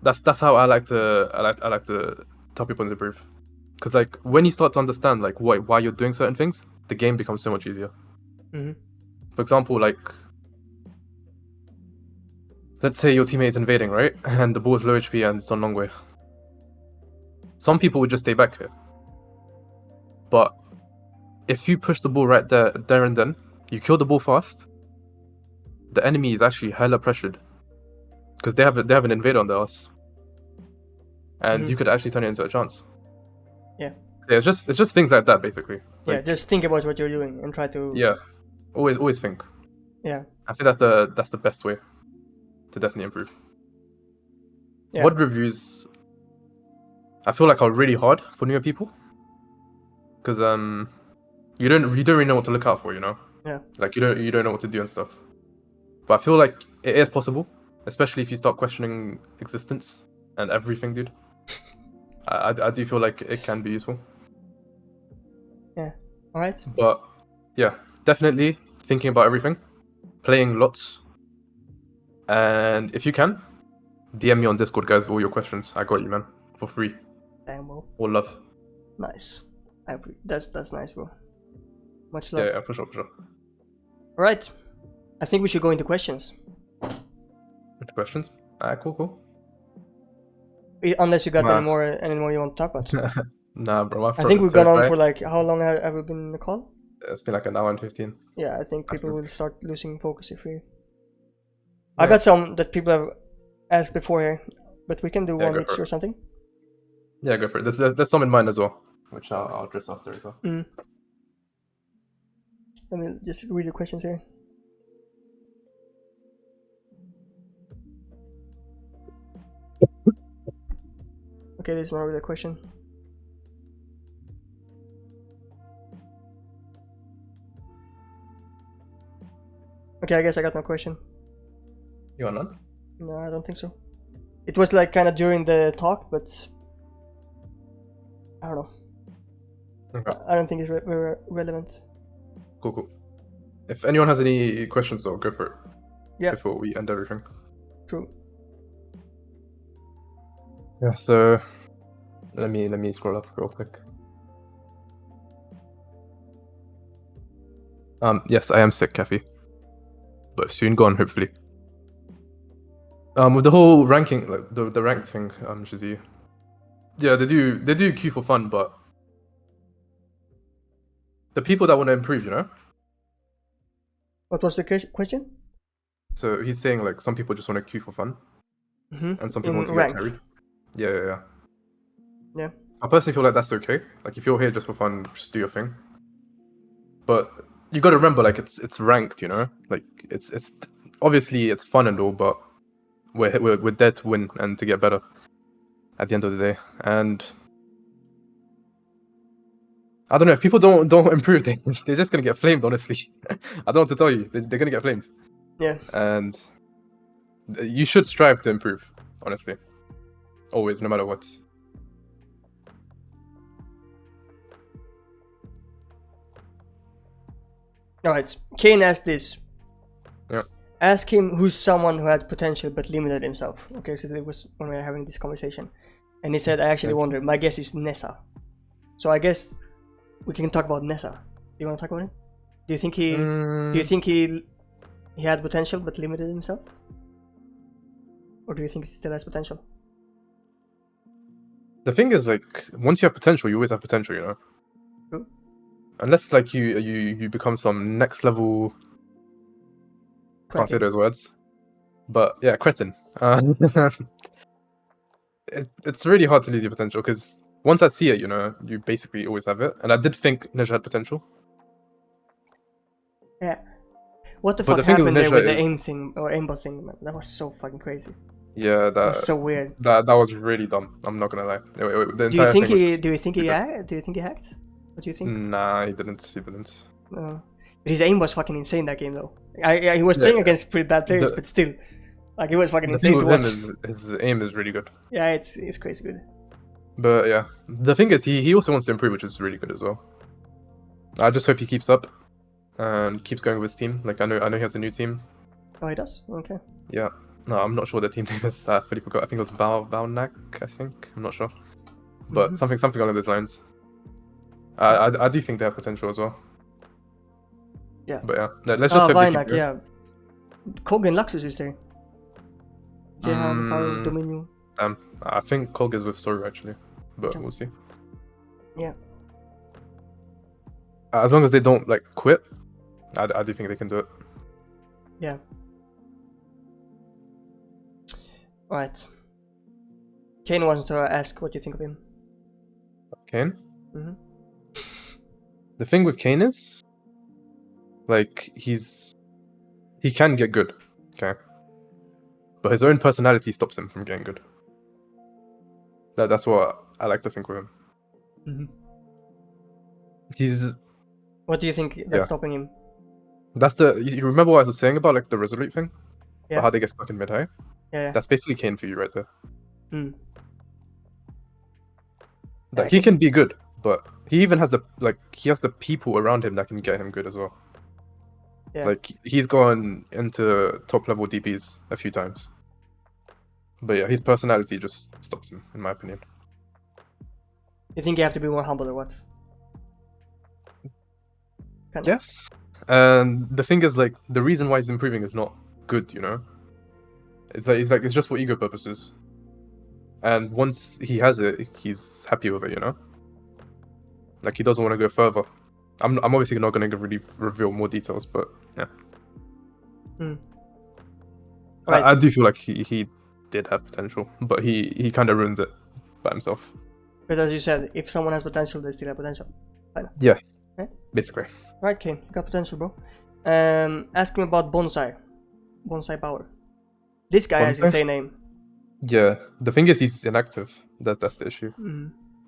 that's how I like to tell people to improve, because like when you start to understand like why you're doing certain things, the game becomes so much easier. For example, like let's say your teammate is invading, right, and the ball is low HP and it's on long way. Some people would just stay back here, but if you push the ball right there and then, you kill the ball fast, the enemy is actually hella pressured because they have an invader on their ass, and you could actually turn it into a chance. Yeah, it's just things like that basically. Like, yeah, just think about what you're doing and try to. Yeah, always think. Yeah, I think that's the best way to definitely improve. Yeah. VOD reviews, I feel like are really hard for newer people because you don't really know what to look out for, you know. Yeah. Like you don't know what to do and stuff. But I feel like it is possible, especially if you start questioning existence and everything, dude. I do feel like it can be useful. Yeah. All right. But yeah, definitely thinking about everything, playing lots, and if you can, DM me on Discord, guys, with all your questions. I got you, man, for free. Damn, bro. All love. Nice. That's nice, bro. Much love. Yeah, for sure. All right. I think we should go into questions. Which questions? Cool. Unless you got any more you want to talk about. Nah, bro. I think we've gone on for like, how long have we been in the call? It's been like an hour and 15. Yeah, I think people will start losing focus if we. I got some that people have asked before here, but we can do one each or something. Yeah, go for it. There's some in mind as well, which I'll address after as well. Let me just read the questions here. Okay, this is not really a question. Okay, I guess I got no question. You want none? No, I don't think so. It was like kind of during the talk, but I don't know. Okay. I don't think it's very relevant. Cool. If anyone has any questions, though, go for it. Yeah. Before we end everything. True. Yeah. So let me scroll up real quick. Yes, I am sick, Kathy. But soon gone, hopefully. With the whole ranking, like the ranked thing, Shizzy. Yeah, they do queue for fun, but the people that want to improve, you know. What was the question? So he's saying like some people just want to queue for fun, and some people want to ranked. get carried. Yeah. Yeah. I personally feel like that's okay. Like if you're here just for fun, just do your thing. But you got to remember, like it's ranked, you know. Like it's obviously it's fun and all, but we're there to win and to get better at the end of the day. And I don't know, if people don't improve, they're just gonna get flamed. Honestly, I don't want to tell you, they're gonna get flamed. Yeah. And you should strive to improve. Honestly, always, no matter what. Alright, Kane asked this. Yeah. Ask him who's someone who had potential but limited himself. Okay, so it was when we were having this conversation. And he said, I actually wonder, my guess is Nessa. So I guess we can talk about Nessa. Do you want to talk about it? Do you think he had potential but limited himself? Or do you think he still has potential? The thing is, like, once you have potential, you always have potential, you know. True. Unless like you become some next level. Can't say those words, but yeah, cretin. It's really hard to lose your potential because once I see it, you know, you basically always have it. And I did think Ninja had potential. Yeah. What the fuck happened there with the aim thing or aimbot thing, man? That was so fucking crazy. Yeah, that was so weird. That was really dumb. I'm not gonna lie. The do you think he hacked? What do you think? Nah, he didn't. No. But his aim was fucking insane that game though. He was playing against pretty bad players, but still, like it was fucking insane to watch. His aim is really good. Yeah, it's crazy good. But yeah, the thing is, he also wants to improve, which is really good as well. I just hope he keeps up and keeps going with his team. Like I know he has a new team. Oh, he does? Okay. Yeah. No, I'm not sure the team name is. I fully forgot. I think it was Valnak. I think I'm not sure, but something along those lines. I do think they have potential as well. Yeah. But yeah, let's just hope they keep going. Yeah. Kog and Luxus is there. Jehan, Farrell, Dominion. I think Kog is with Soru actually, but we'll see. Yeah. As long as they don't like quit, I do think they can do it. Yeah. Alright. Kane wants to ask what you think of him. Kane? The thing with Kane is, like, he can get good, okay? But his own personality stops him from getting good. That's what I like to think with him. What do you think that's stopping him? You remember what I was saying about like the Resolute thing? Yeah. About how they get stuck in mid-high? Yeah. That's basically Kane for you right there. Yeah, he can be good, but he even has the people around him that can get him good as well. Yeah. Like he's gone into top level DPs a few times. But yeah, his personality just stops him, in my opinion. You think you have to be more humble or what? Yes. And the thing is, like, the reason why he's improving is not good, you know? It's just for ego purposes. And once he has it, he's happy with it, you know? Like, he doesn't want to go further. I'm obviously not going to really reveal more details, but yeah. Right. I do feel like he did have potential, but he kind of ruins it by himself. But as you said, if someone has potential, they still have potential. Yeah. Okay? Basically. Right, Kane, you got potential, bro. Ask him about Bonsai Power. This guy has insane name. Yeah, the thing is he's inactive. That's the issue.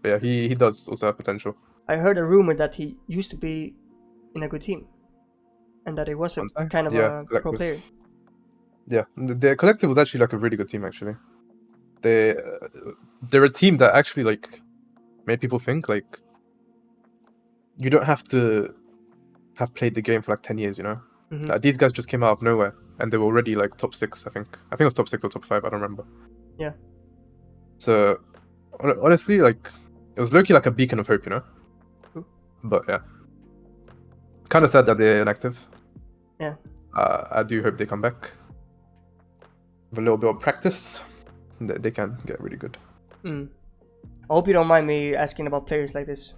But yeah, he does also have potential. I heard a rumor that he used to be in a good team, and that he was a kind of a pro player. Yeah, the collective was actually like a really good team. Actually, they're a team that actually like made people think like you don't have to have played the game for like 10 years, you know. Like, these guys just came out of nowhere and they were already like top 6. I think it was top 6 or top 5. I don't remember. Yeah. So honestly, like it was low-key like a beacon of hope, you know. But yeah, kind of sad that they're inactive. Yeah. I do hope they come back with a little bit of practice. They can get really good. I hope you don't mind me asking about players like this.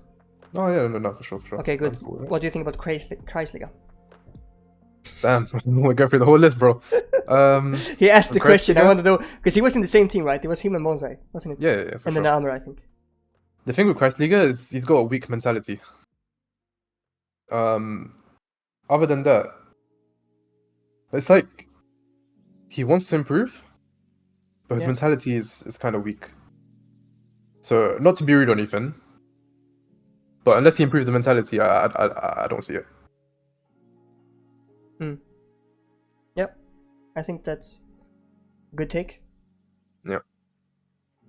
Oh yeah, no, for sure. Okay, good. Cool, right? What do you think about Kreisliga? Damn, we go through the whole list, bro. He asked the question. I want to know because he was in the same team, right? It was him and Bonsai, wasn't it? Yeah, for and sure. then Amr, I think. The thing with Kreisliga is he's got a weak mentality. Other than that, it's like he wants to improve, but his mentality is kind of weak. So not to be rude or anything, but unless he improves the mentality, I don't see it. Yep, I think that's a good take. Yeah.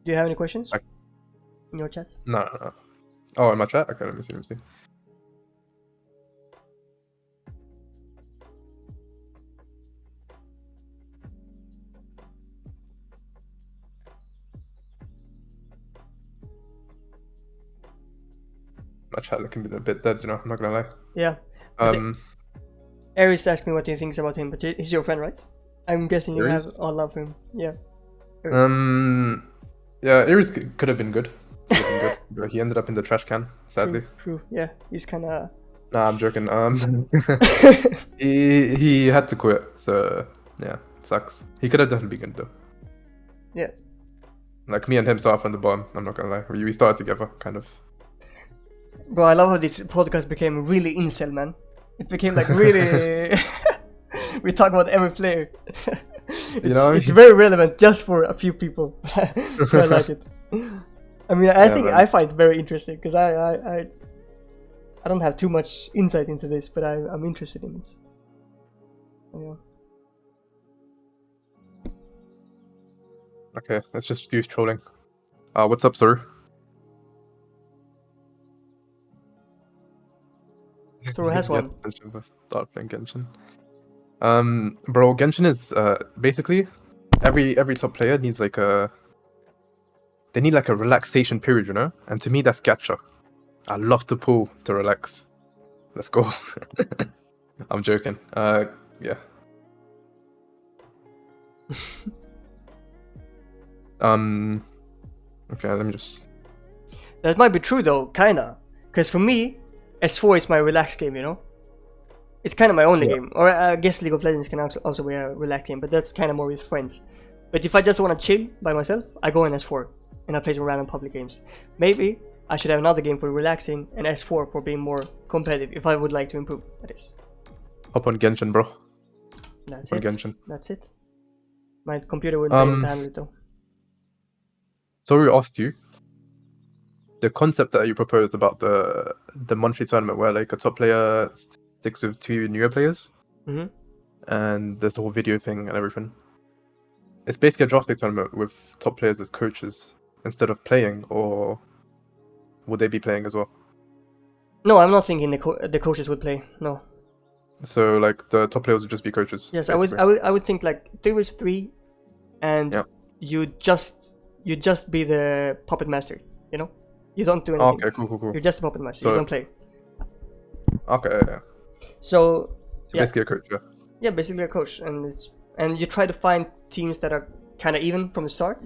Do you have any questions in your chat? No. Oh, in my chat? Okay, let me see. My chat looking a bit dead, you know, I'm not gonna lie. Yeah. Aries asked me what he thinks about him, but he's your friend, right? I'm guessing you have all love for him. Yeah. Aries. Yeah, Aries could have been good. But he ended up in the trash can, sadly. True. Yeah, he's kind of. Nah, I'm joking. He had to quit, so yeah, sucks. He could have definitely been good though. Yeah. Like me and him started from the bottom. I'm not gonna lie. We started together, kind of. Bro, I love how this podcast became really incel, man. It became like really. We talk about every player. It's very relevant just for a few people. So I like it. I mean, I find it very interesting because I don't have too much insight into this, but I'm interested in it. Yeah. Okay, let's just do trolling. What's up, sir? Toru has one. Start playing Genshin. Bro, Genshin is basically every top player needs like a relaxation period, you know? And to me that's gacha. I love to pull to relax. Let's go. I'm joking. Yeah. Okay, let me just. That might be true though, kinda. Because for me, S4 is my relaxed game, you know? It's kind of my only game. Or I guess League of Legends can also be a relaxed game, but that's kind of more with friends. But if I just want to chill by myself, I go in S4 and I play some random public games. Maybe I should have another game for relaxing and S4 for being more competitive if I would like to improve, that is. Hop on Genshin, bro. That's on it. Genshin. That's it. My computer wouldn't be able to handle it though. So we asked you the concept that you proposed about the monthly tournament where like a top player sticks with two newer players, and there's the whole video thing and everything. It's basically a draft pick tournament with top players as coaches instead of playing, or would they be playing as well? No, I'm not thinking the coaches would play. No. So like the top players would just be coaches. Yes, I would think like 3v3, and you just be the puppet master. You know, you don't do anything. Okay, cool. You're just a puppet master. So, you don't play. Okay. Yeah. So basically a coach. Yeah, basically a coach, and you try to find teams that are kind of even from the start.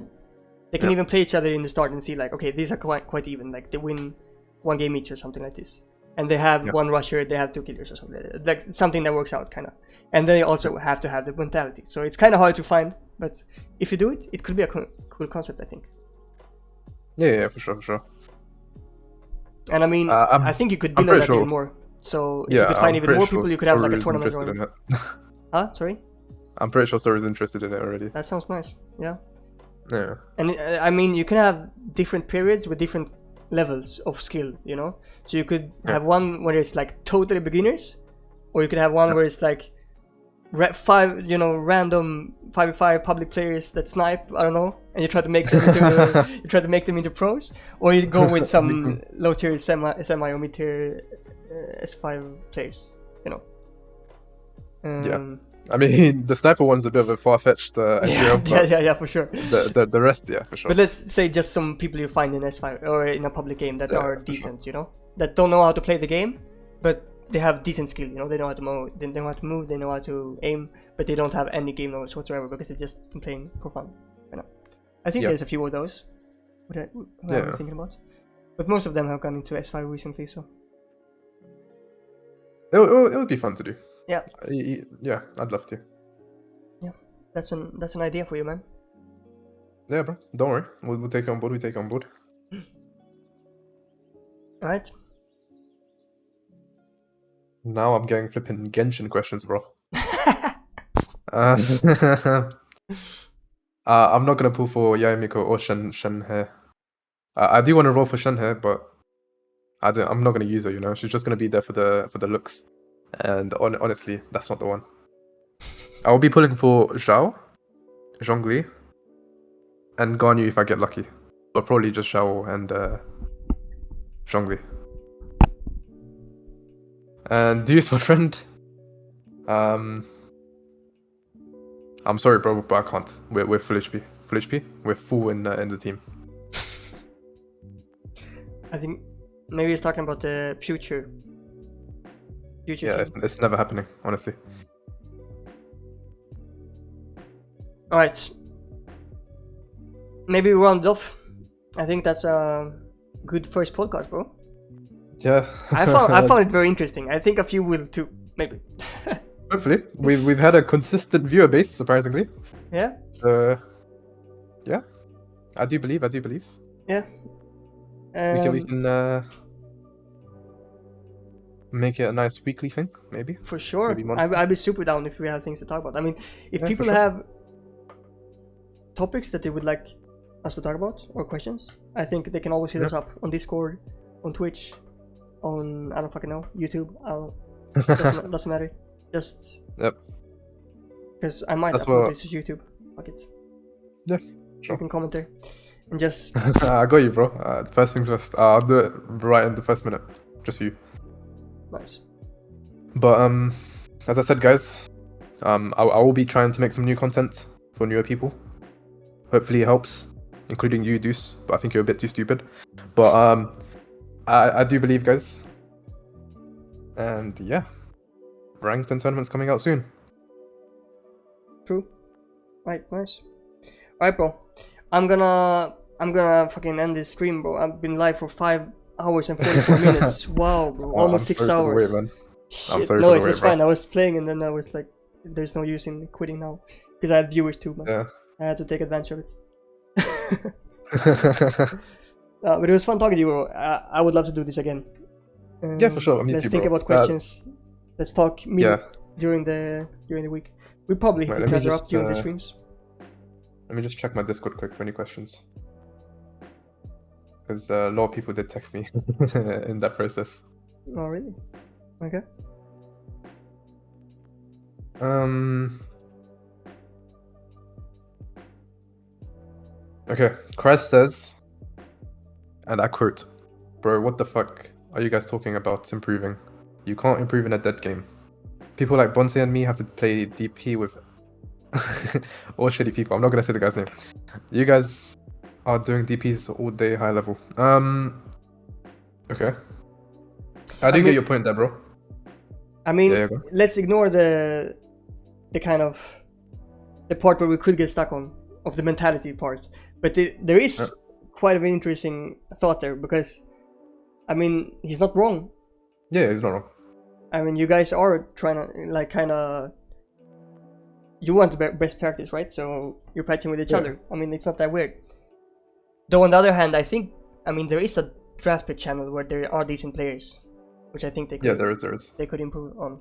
They can even play each other in the start and see like, okay, these are quite even. Like they win one game each or something like this, and they have one rusher, they have two killers or something like something that works out kind of. And they also have to have the mentality. So it's kind of hard to find, but if you do it, it could be a cool concept, I think. Yeah, for sure. And I mean, I think you could build on that even more. So if you could find even more people, you could have like a tournament going. Huh? Sorry? I'm pretty sure Story's interested in it already. That sounds nice. Yeah. Yeah. And I mean, you can have different periods with different levels of skill, you know? So you could have one where it's like totally beginners, or you could have one where it's like random 5v5 public players that snipe, I don't know, and you try to make them into pros, or you go with some low tier semi or mid tier S5 players, you know. I mean, the sniper one's a bit of a far-fetched idea. Yeah, for sure. The rest, for sure. But let's say just some people you find in S5 or in a public game that are decent, you know, that don't know how to play the game, but they have decent skill. You know, they know how to move, they know how to move, they know how to aim, but they don't have any game knowledge whatsoever because they're just playing for fun. You know, I think there's a few of those. What I'm thinking about, but most of them have gone into S5 recently, so it would be fun to do. Yeah. Yeah, I'd love to. Yeah, that's an idea for you, man. Yeah, bro. Don't worry. We'll take it on board. We take it on board. All right. Now I'm getting flipping Genshin questions, bro. I'm not gonna pull for Yaemiko or Shenhe. I do want to roll for Shenhe, but I'm not gonna use her. You know, she's just gonna be there for the looks. And honestly, that's not the one. I will be pulling for Zhao, Zhongli, and Ganyu if I get lucky. But probably just Zhao and Zhongli. And Deuce, my friend. I'm sorry, bro, but I can't. We're full HP. Full HP. We're full in the team. I think maybe he's talking about the future. Yeah, it's never happening, honestly. All right. Maybe we round it off. I think that's a good first podcast, bro. Yeah. I found it very interesting. I think a few will too, maybe. Hopefully, we've had a consistent viewer base, surprisingly. Yeah. Yeah. I do believe. Yeah. We can make it a nice weekly thing, maybe. For sure. Maybe I'd be super down if we have things to talk about. I mean, if people have topics that they would like us to talk about or questions, I think they can always hit us up on Discord, on Twitch, on I don't fucking know, YouTube. Doesn't matter. Just because I might upload this to YouTube. Fuck it. Yeah, sure. You can comment there and just. I got you, bro. First things first. I'll do it right in the first minute, just for you. Nice. But as I said, guys, I will be trying to make some new content for newer people. Hopefully it helps, including you, Deuce. But I think you're a bit too stupid. But I do believe, guys. And yeah, ranked and tournaments coming out soon. True. Right, nice. Alright, bro. I'm gonna fucking end this stream, bro. I've been live for 5 hours and 44 minutes. Wow, bro. Almost 6 hours. Wait, man. Shit. No, it was fine. I was playing and then I was like, there's no use in quitting now. Because I had viewers too, man. Yeah. I had to take advantage of it. But it was fun talking to you, bro. I would love to do this again. Yeah, for sure. Let's think about questions. Let's talk during the week. We probably hit each other up during the streams. Let me just check my Discord quick for any questions. Because a lot of people did text me in that process. Oh, really? Okay. Okay, Christ says, and I quote, "Bro, what the fuck are you guys talking about improving? You can't improve in a dead game. People like Bonse and me have to play DP with all shitty people." I'm not gonna say the guy's name. You guys are doing DPs all day, high level. Okay. I do get your point there, bro. I mean, let's ignore the kind of the part where we could get stuck on of the mentality part, but there is quite an interesting thought there because, I mean, he's not wrong. Yeah, he's not wrong. I mean, you guys are trying to like kind of. You want the best practice, right? So you're practicing with each other. I mean, it's not that weird. Though on the other hand, I think, I mean, there is a draft pick channel where there are decent players, which I think they could. Yeah, there is. They could improve on.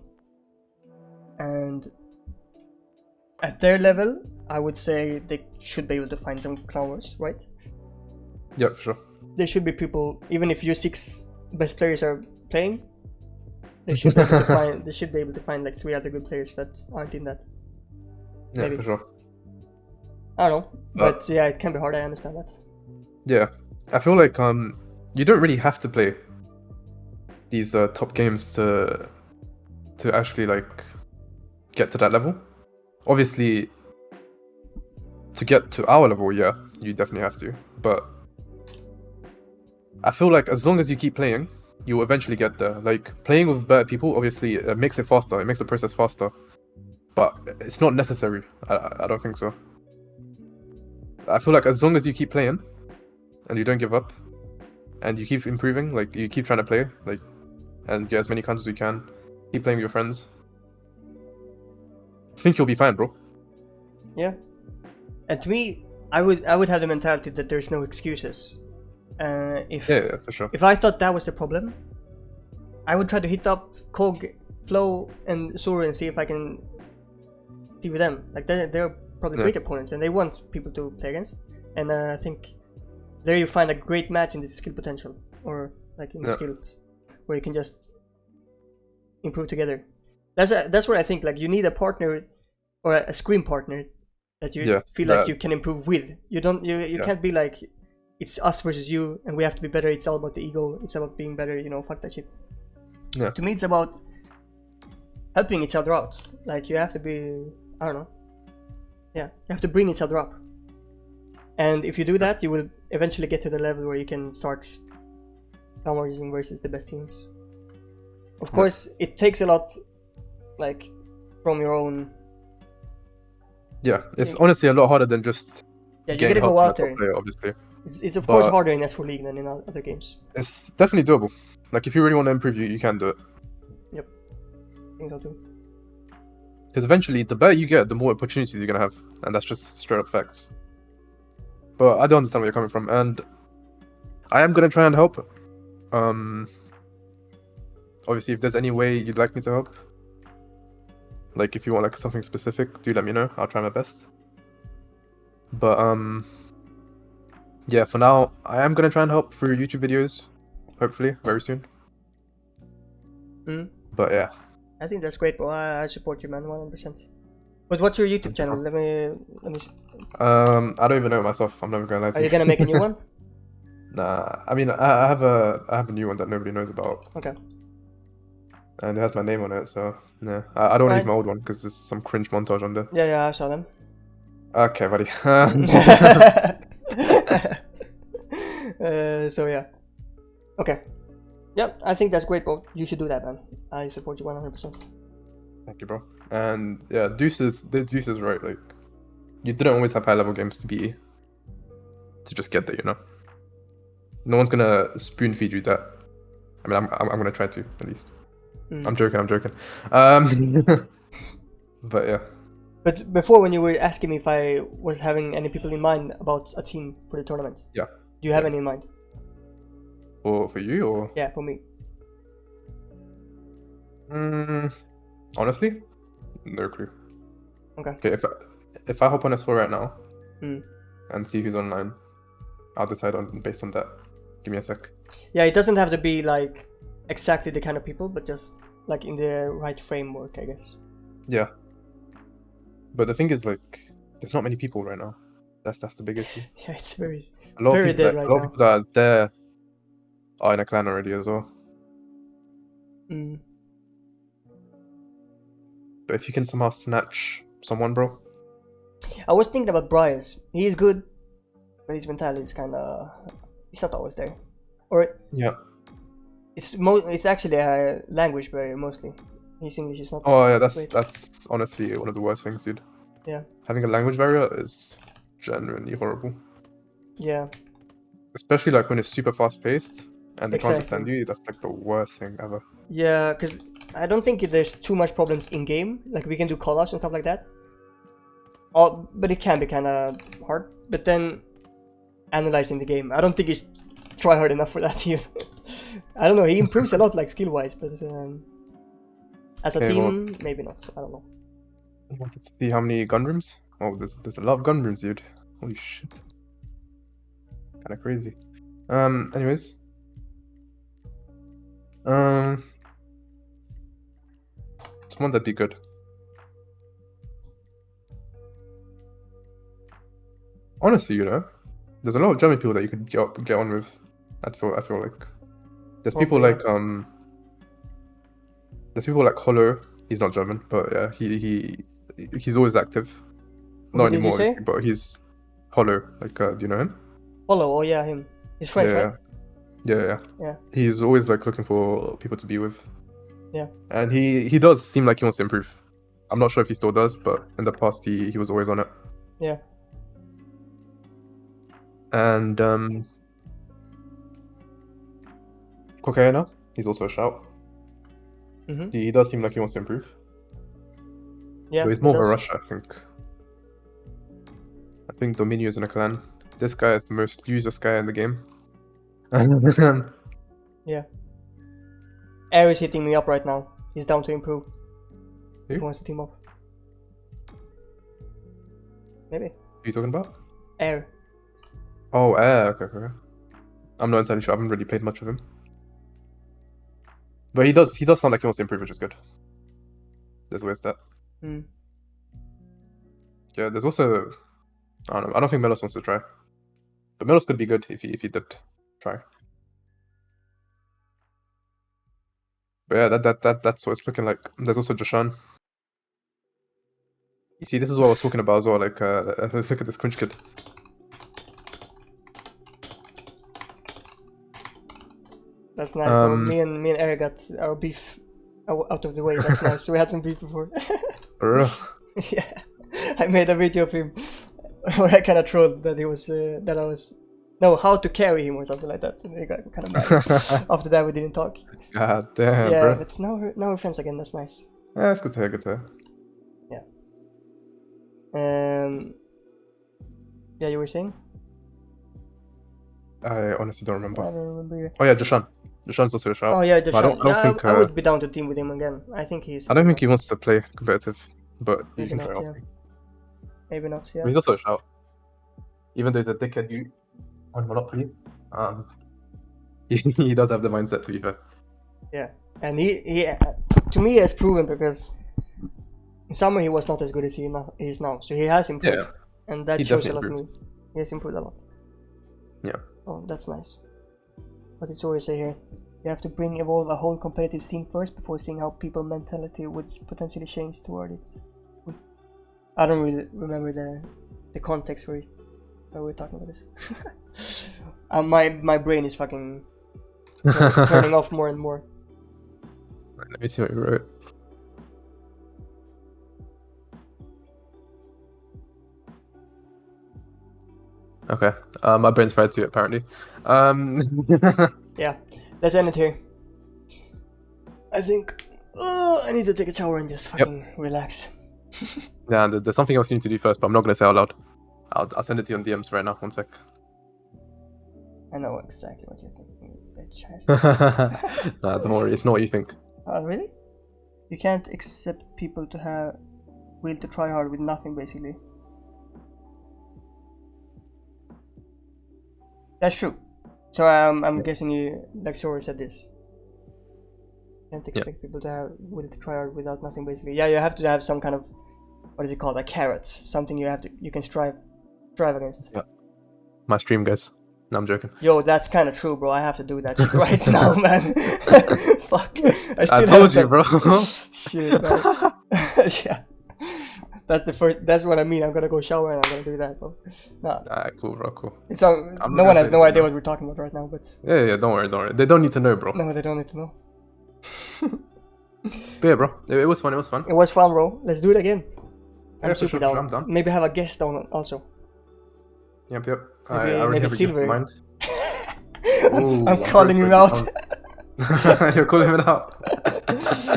And at their level, I would say they should be able to find some clowns, right? Yeah, for sure. There should be people, even if your 6 best players are playing, they should be able to find. They should be able to find like 3 other good players that aren't in that. Yeah, maybe. For sure. I don't know, but yeah, it can be hard. I understand that. Yeah, I feel like you don't really have to play these top games to actually like get to that level. Obviously, to get to our level, yeah, you definitely have to. But I feel like as long as you keep playing, you'll eventually get there. Like playing with better people, obviously, it makes it faster. It makes the process faster, but it's not necessary. I don't think so. I feel like as long as you keep playing, and you don't give up, and you keep improving, like you keep trying to play, like, and get as many counts as you can, keep playing with your friends, I think you'll be fine, bro. Yeah. And to me, I would have the mentality that there's no excuses. Yeah, for sure. If I thought that was the problem, I would try to hit up Kog, Flo, and Sora and see if I can see with them. Like they're probably great opponents, and they want people to play against. And I think there you find a great match in the skill potential, or like in the skills, where you can just improve together. That's what I think. Like you need a partner or a screen partner that you feel like you can improve with. You can't be like, it's us versus you and we have to be better. It's all about the ego. It's about being better. Fuck that shit. Yeah. To me, it's about helping each other out. Like you have to be, I don't know. Yeah, you have to bring each other up. And if you do that, you will eventually get to the level where you can start summarizing versus the best teams. Of course, it takes a lot, like, from your own. Yeah, it's honestly a lot harder than just. Yeah, you gotta go out there. Player, obviously. It's of course harder in S4 League than in other games. It's definitely doable. Like if you really want to improve, you can do it. Yep, I think so too. Because eventually, the better you get, the more opportunities you're gonna have, and that's just straight up facts. But I do understand where you're coming from, and I am gonna try and help. Obviously, if there's any way you'd like me to help, like if you want like something specific, do let me know. I'll try my best. But yeah, for now, I am gonna try and help through YouTube videos, hopefully very soon. But yeah, I think that's great, bro. I support you, man, 100%. But what's your YouTube channel? Let me. I don't even know it myself. I'm never gonna lie to you. Are you gonna make a new one? Nah, I mean, I have a new one that nobody knows about. Okay. And it has my name on it, so yeah. I don't use my old one because there's some cringe montage on there. Yeah, I saw them. Okay, buddy. So yeah. Okay. Yep, I think that's great, bro. You should do that, man. I support you 100%. Thank you, bro. And yeah, Deuce is right. Like, you didn't always have high level games to just get there, you know. No one's gonna spoon feed you that. I mean, I'm gonna try to at least. I'm joking. But yeah. But before, when you were asking me if I was having any people in mind about a team for the tournament, yeah. Do you have any in mind? For you or? Yeah, for me. Honestly, no clue. Okay. If I hop on S4 right now and see who's online, I'll decide based on that. Give me a sec. Yeah, it doesn't have to be like exactly the kind of people, but just like in the right framework, I guess. Yeah. But the thing is, like, there's not many people right now. That's the big issue. Yeah, it's very a lot very of people dead right now. A lot now. of people that are there are in a clan already as well. But if you can somehow snatch someone, bro. I was thinking about Bryce. He's good, but his mentality is kind of. He's not always there. Or yeah. It's actually a language barrier mostly. His English is not. Oh yeah, that's honestly one of the worst things, dude. Yeah. Having a language barrier is genuinely horrible. Yeah. Especially like when it's super fast paced and they can't understand you. That's like the worst thing ever. Yeah, because I don't think there's too much problems in game. Like we can do callouts and stuff like that. But it can be kind of hard. But then analyzing the game, I don't think he's try hard enough for that even. I don't know. He improves a lot, like skill wise, but as a team, maybe not. I don't know. You wanted to see how many gun rooms? Oh, there's a lot of gun rooms, dude. Holy shit. Kind of crazy. Anyways. Someone that'd be good. Honestly, you know, there's a lot of German people that you could get on with. I feel like there's people like there's people like Hollow. He's not German, but yeah, he's always active. Not anymore, obviously, but he's Hollow. Like, do you know him? Hollow, oh yeah, him. He's French, right? Yeah. He's always like looking for people to be with. Yeah. And he does seem like he wants to improve. I'm not sure if he still does, but in the past he was always on it. Yeah. And Cocaina, he's also a shout. He does seem like he wants to improve. Yeah. But he's more of a rusher, I think. I think Dominio is in a clan. This guy is the most useless guy in the game. Yeah. Air is hitting me up right now. He's down to improve. Who? He wants to team up. Maybe. Who are you talking about? Air. Oh, okay. I'm not entirely sure. I haven't really played much of him. But he does sound like he wants to improve, which is good. There's always that. Yeah, there's also, I don't know. I don't think Melos wants to try. But Melos could be good if he did try. But yeah, that's what it's looking like. There's also Joshan. You see, this is what I was talking about as well. Like, look at this cringe kid. That's nice, bro. Me and Eric got our beef out of the way. That's nice. We had some beef before. For real? Yeah, I made a video of him where I kind of trolled that he was how to carry him or something like that. And he got kind of mad. After that, we didn't talk. God damn, yeah, bro. but now we're friends again. That's nice. Yeah, that's good to hear. Good to hear. Yeah. Yeah, you were saying? I honestly don't remember. I don't remember. Oh yeah, Joshan. Joshan's also a shout. Oh yeah, Joshan. I don't think. I would be down to team with him again. I think he's. I don't think he wants to play competitive, but you Maybe can try not, asking. Maybe not. Yeah. But he's also a shout. Even though he's a dickhead you on Monopoly, he does have the mindset, to be fair. Yeah, and he to me has proven, because in summer he was not as good as he is now, so he has improved. Yeah. And that He shows a lot definitely to me. He has improved a lot. Yeah. Oh, that's nice. But it's always say here, you have to evolve a whole competitive scene first before seeing how people mentality would potentially change toward it. I don't really remember the context for it, where we're talking about this. My brain is fucking turning off more and more. Let me see what you wrote. Okay. My brain's fried too, apparently. Yeah, let's end it here. I think I need to take a shower and just fucking relax. Yeah, there's something else you need to do first, but I'm not gonna say out loud. I'll send it to you on DMs right now. 1 sec. I know exactly what you're thinking, bitch. Nah, don't worry. It's not what you think. Oh, really? You can't accept people to have will to try hard with nothing, basically. That's true. So I'm guessing you, like Xero said this. Can't expect people to have will to try hard without nothing, basically. Yeah, you have to have some kind of, what is it called, a carrot, something you can strive against. Yeah. My stream, guys. No, I'm joking. Yo, that's kind of true, bro. I have to do that shit right now, man. Fuck. I told you, bro. Shit, man. Yeah. That's what I mean. I'm gonna go shower and I'm gonna do that, bro. Nah. Alright, cool, bro, cool. No one has no idea what we're talking about right now, but. Yeah, don't worry. They don't need to know, bro. No, they don't need to know. But yeah, bro. It was fun. It was fun, bro. Let's do it again. I'm super sure, down. I'm down. Maybe have a guest on also. Yep. Maybe, I already have a guest in Silver. mind. I'm calling him out. You're calling him out.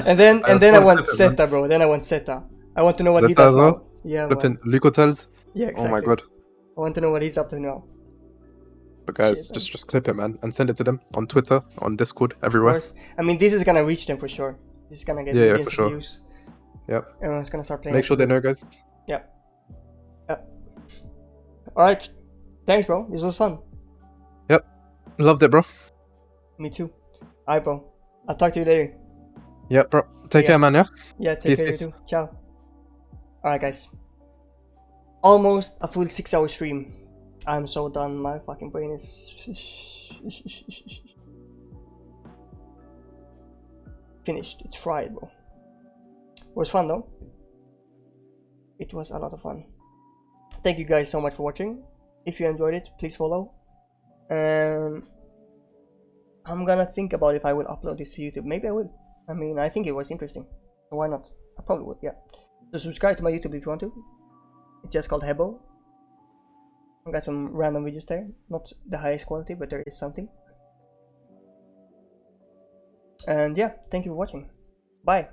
and then I want Zeta, bro. Then I want Zeta. I want to know what he does now. Yeah, man. Lucotels. Yeah, exactly. Oh my god. I want to know what he's up to now. But guys, just clip it, man, and send it to them on Twitter, on Discord, everywhere. Of course. I mean, this is gonna reach them for sure. This is gonna get for sure. views. Yep. Everyone's gonna start playing. Make sure they know, guys. Yep. Alright. Thanks, bro. This was fun. Yep. Loved it, bro. Me too. Alright, bro. I'll talk to you later. Yep, bro. Take care, man, yeah? Yeah, take care, you too. Ciao. Alright, guys. Almost a full 6-hour stream. I'm so done. My fucking brain is finished. It's fried, bro. It was fun, though. It was a lot of fun. Thank you guys so much for watching. If you enjoyed it, please follow. I'm gonna think about if I will upload this to YouTube. Maybe I will. I mean, I think it was interesting, so why not? I probably would, yeah. So subscribe to my YouTube if you want to. It's just called Hebbo. I got some random videos there. Not the highest quality, but there is something. And yeah, thank you for watching. Bye.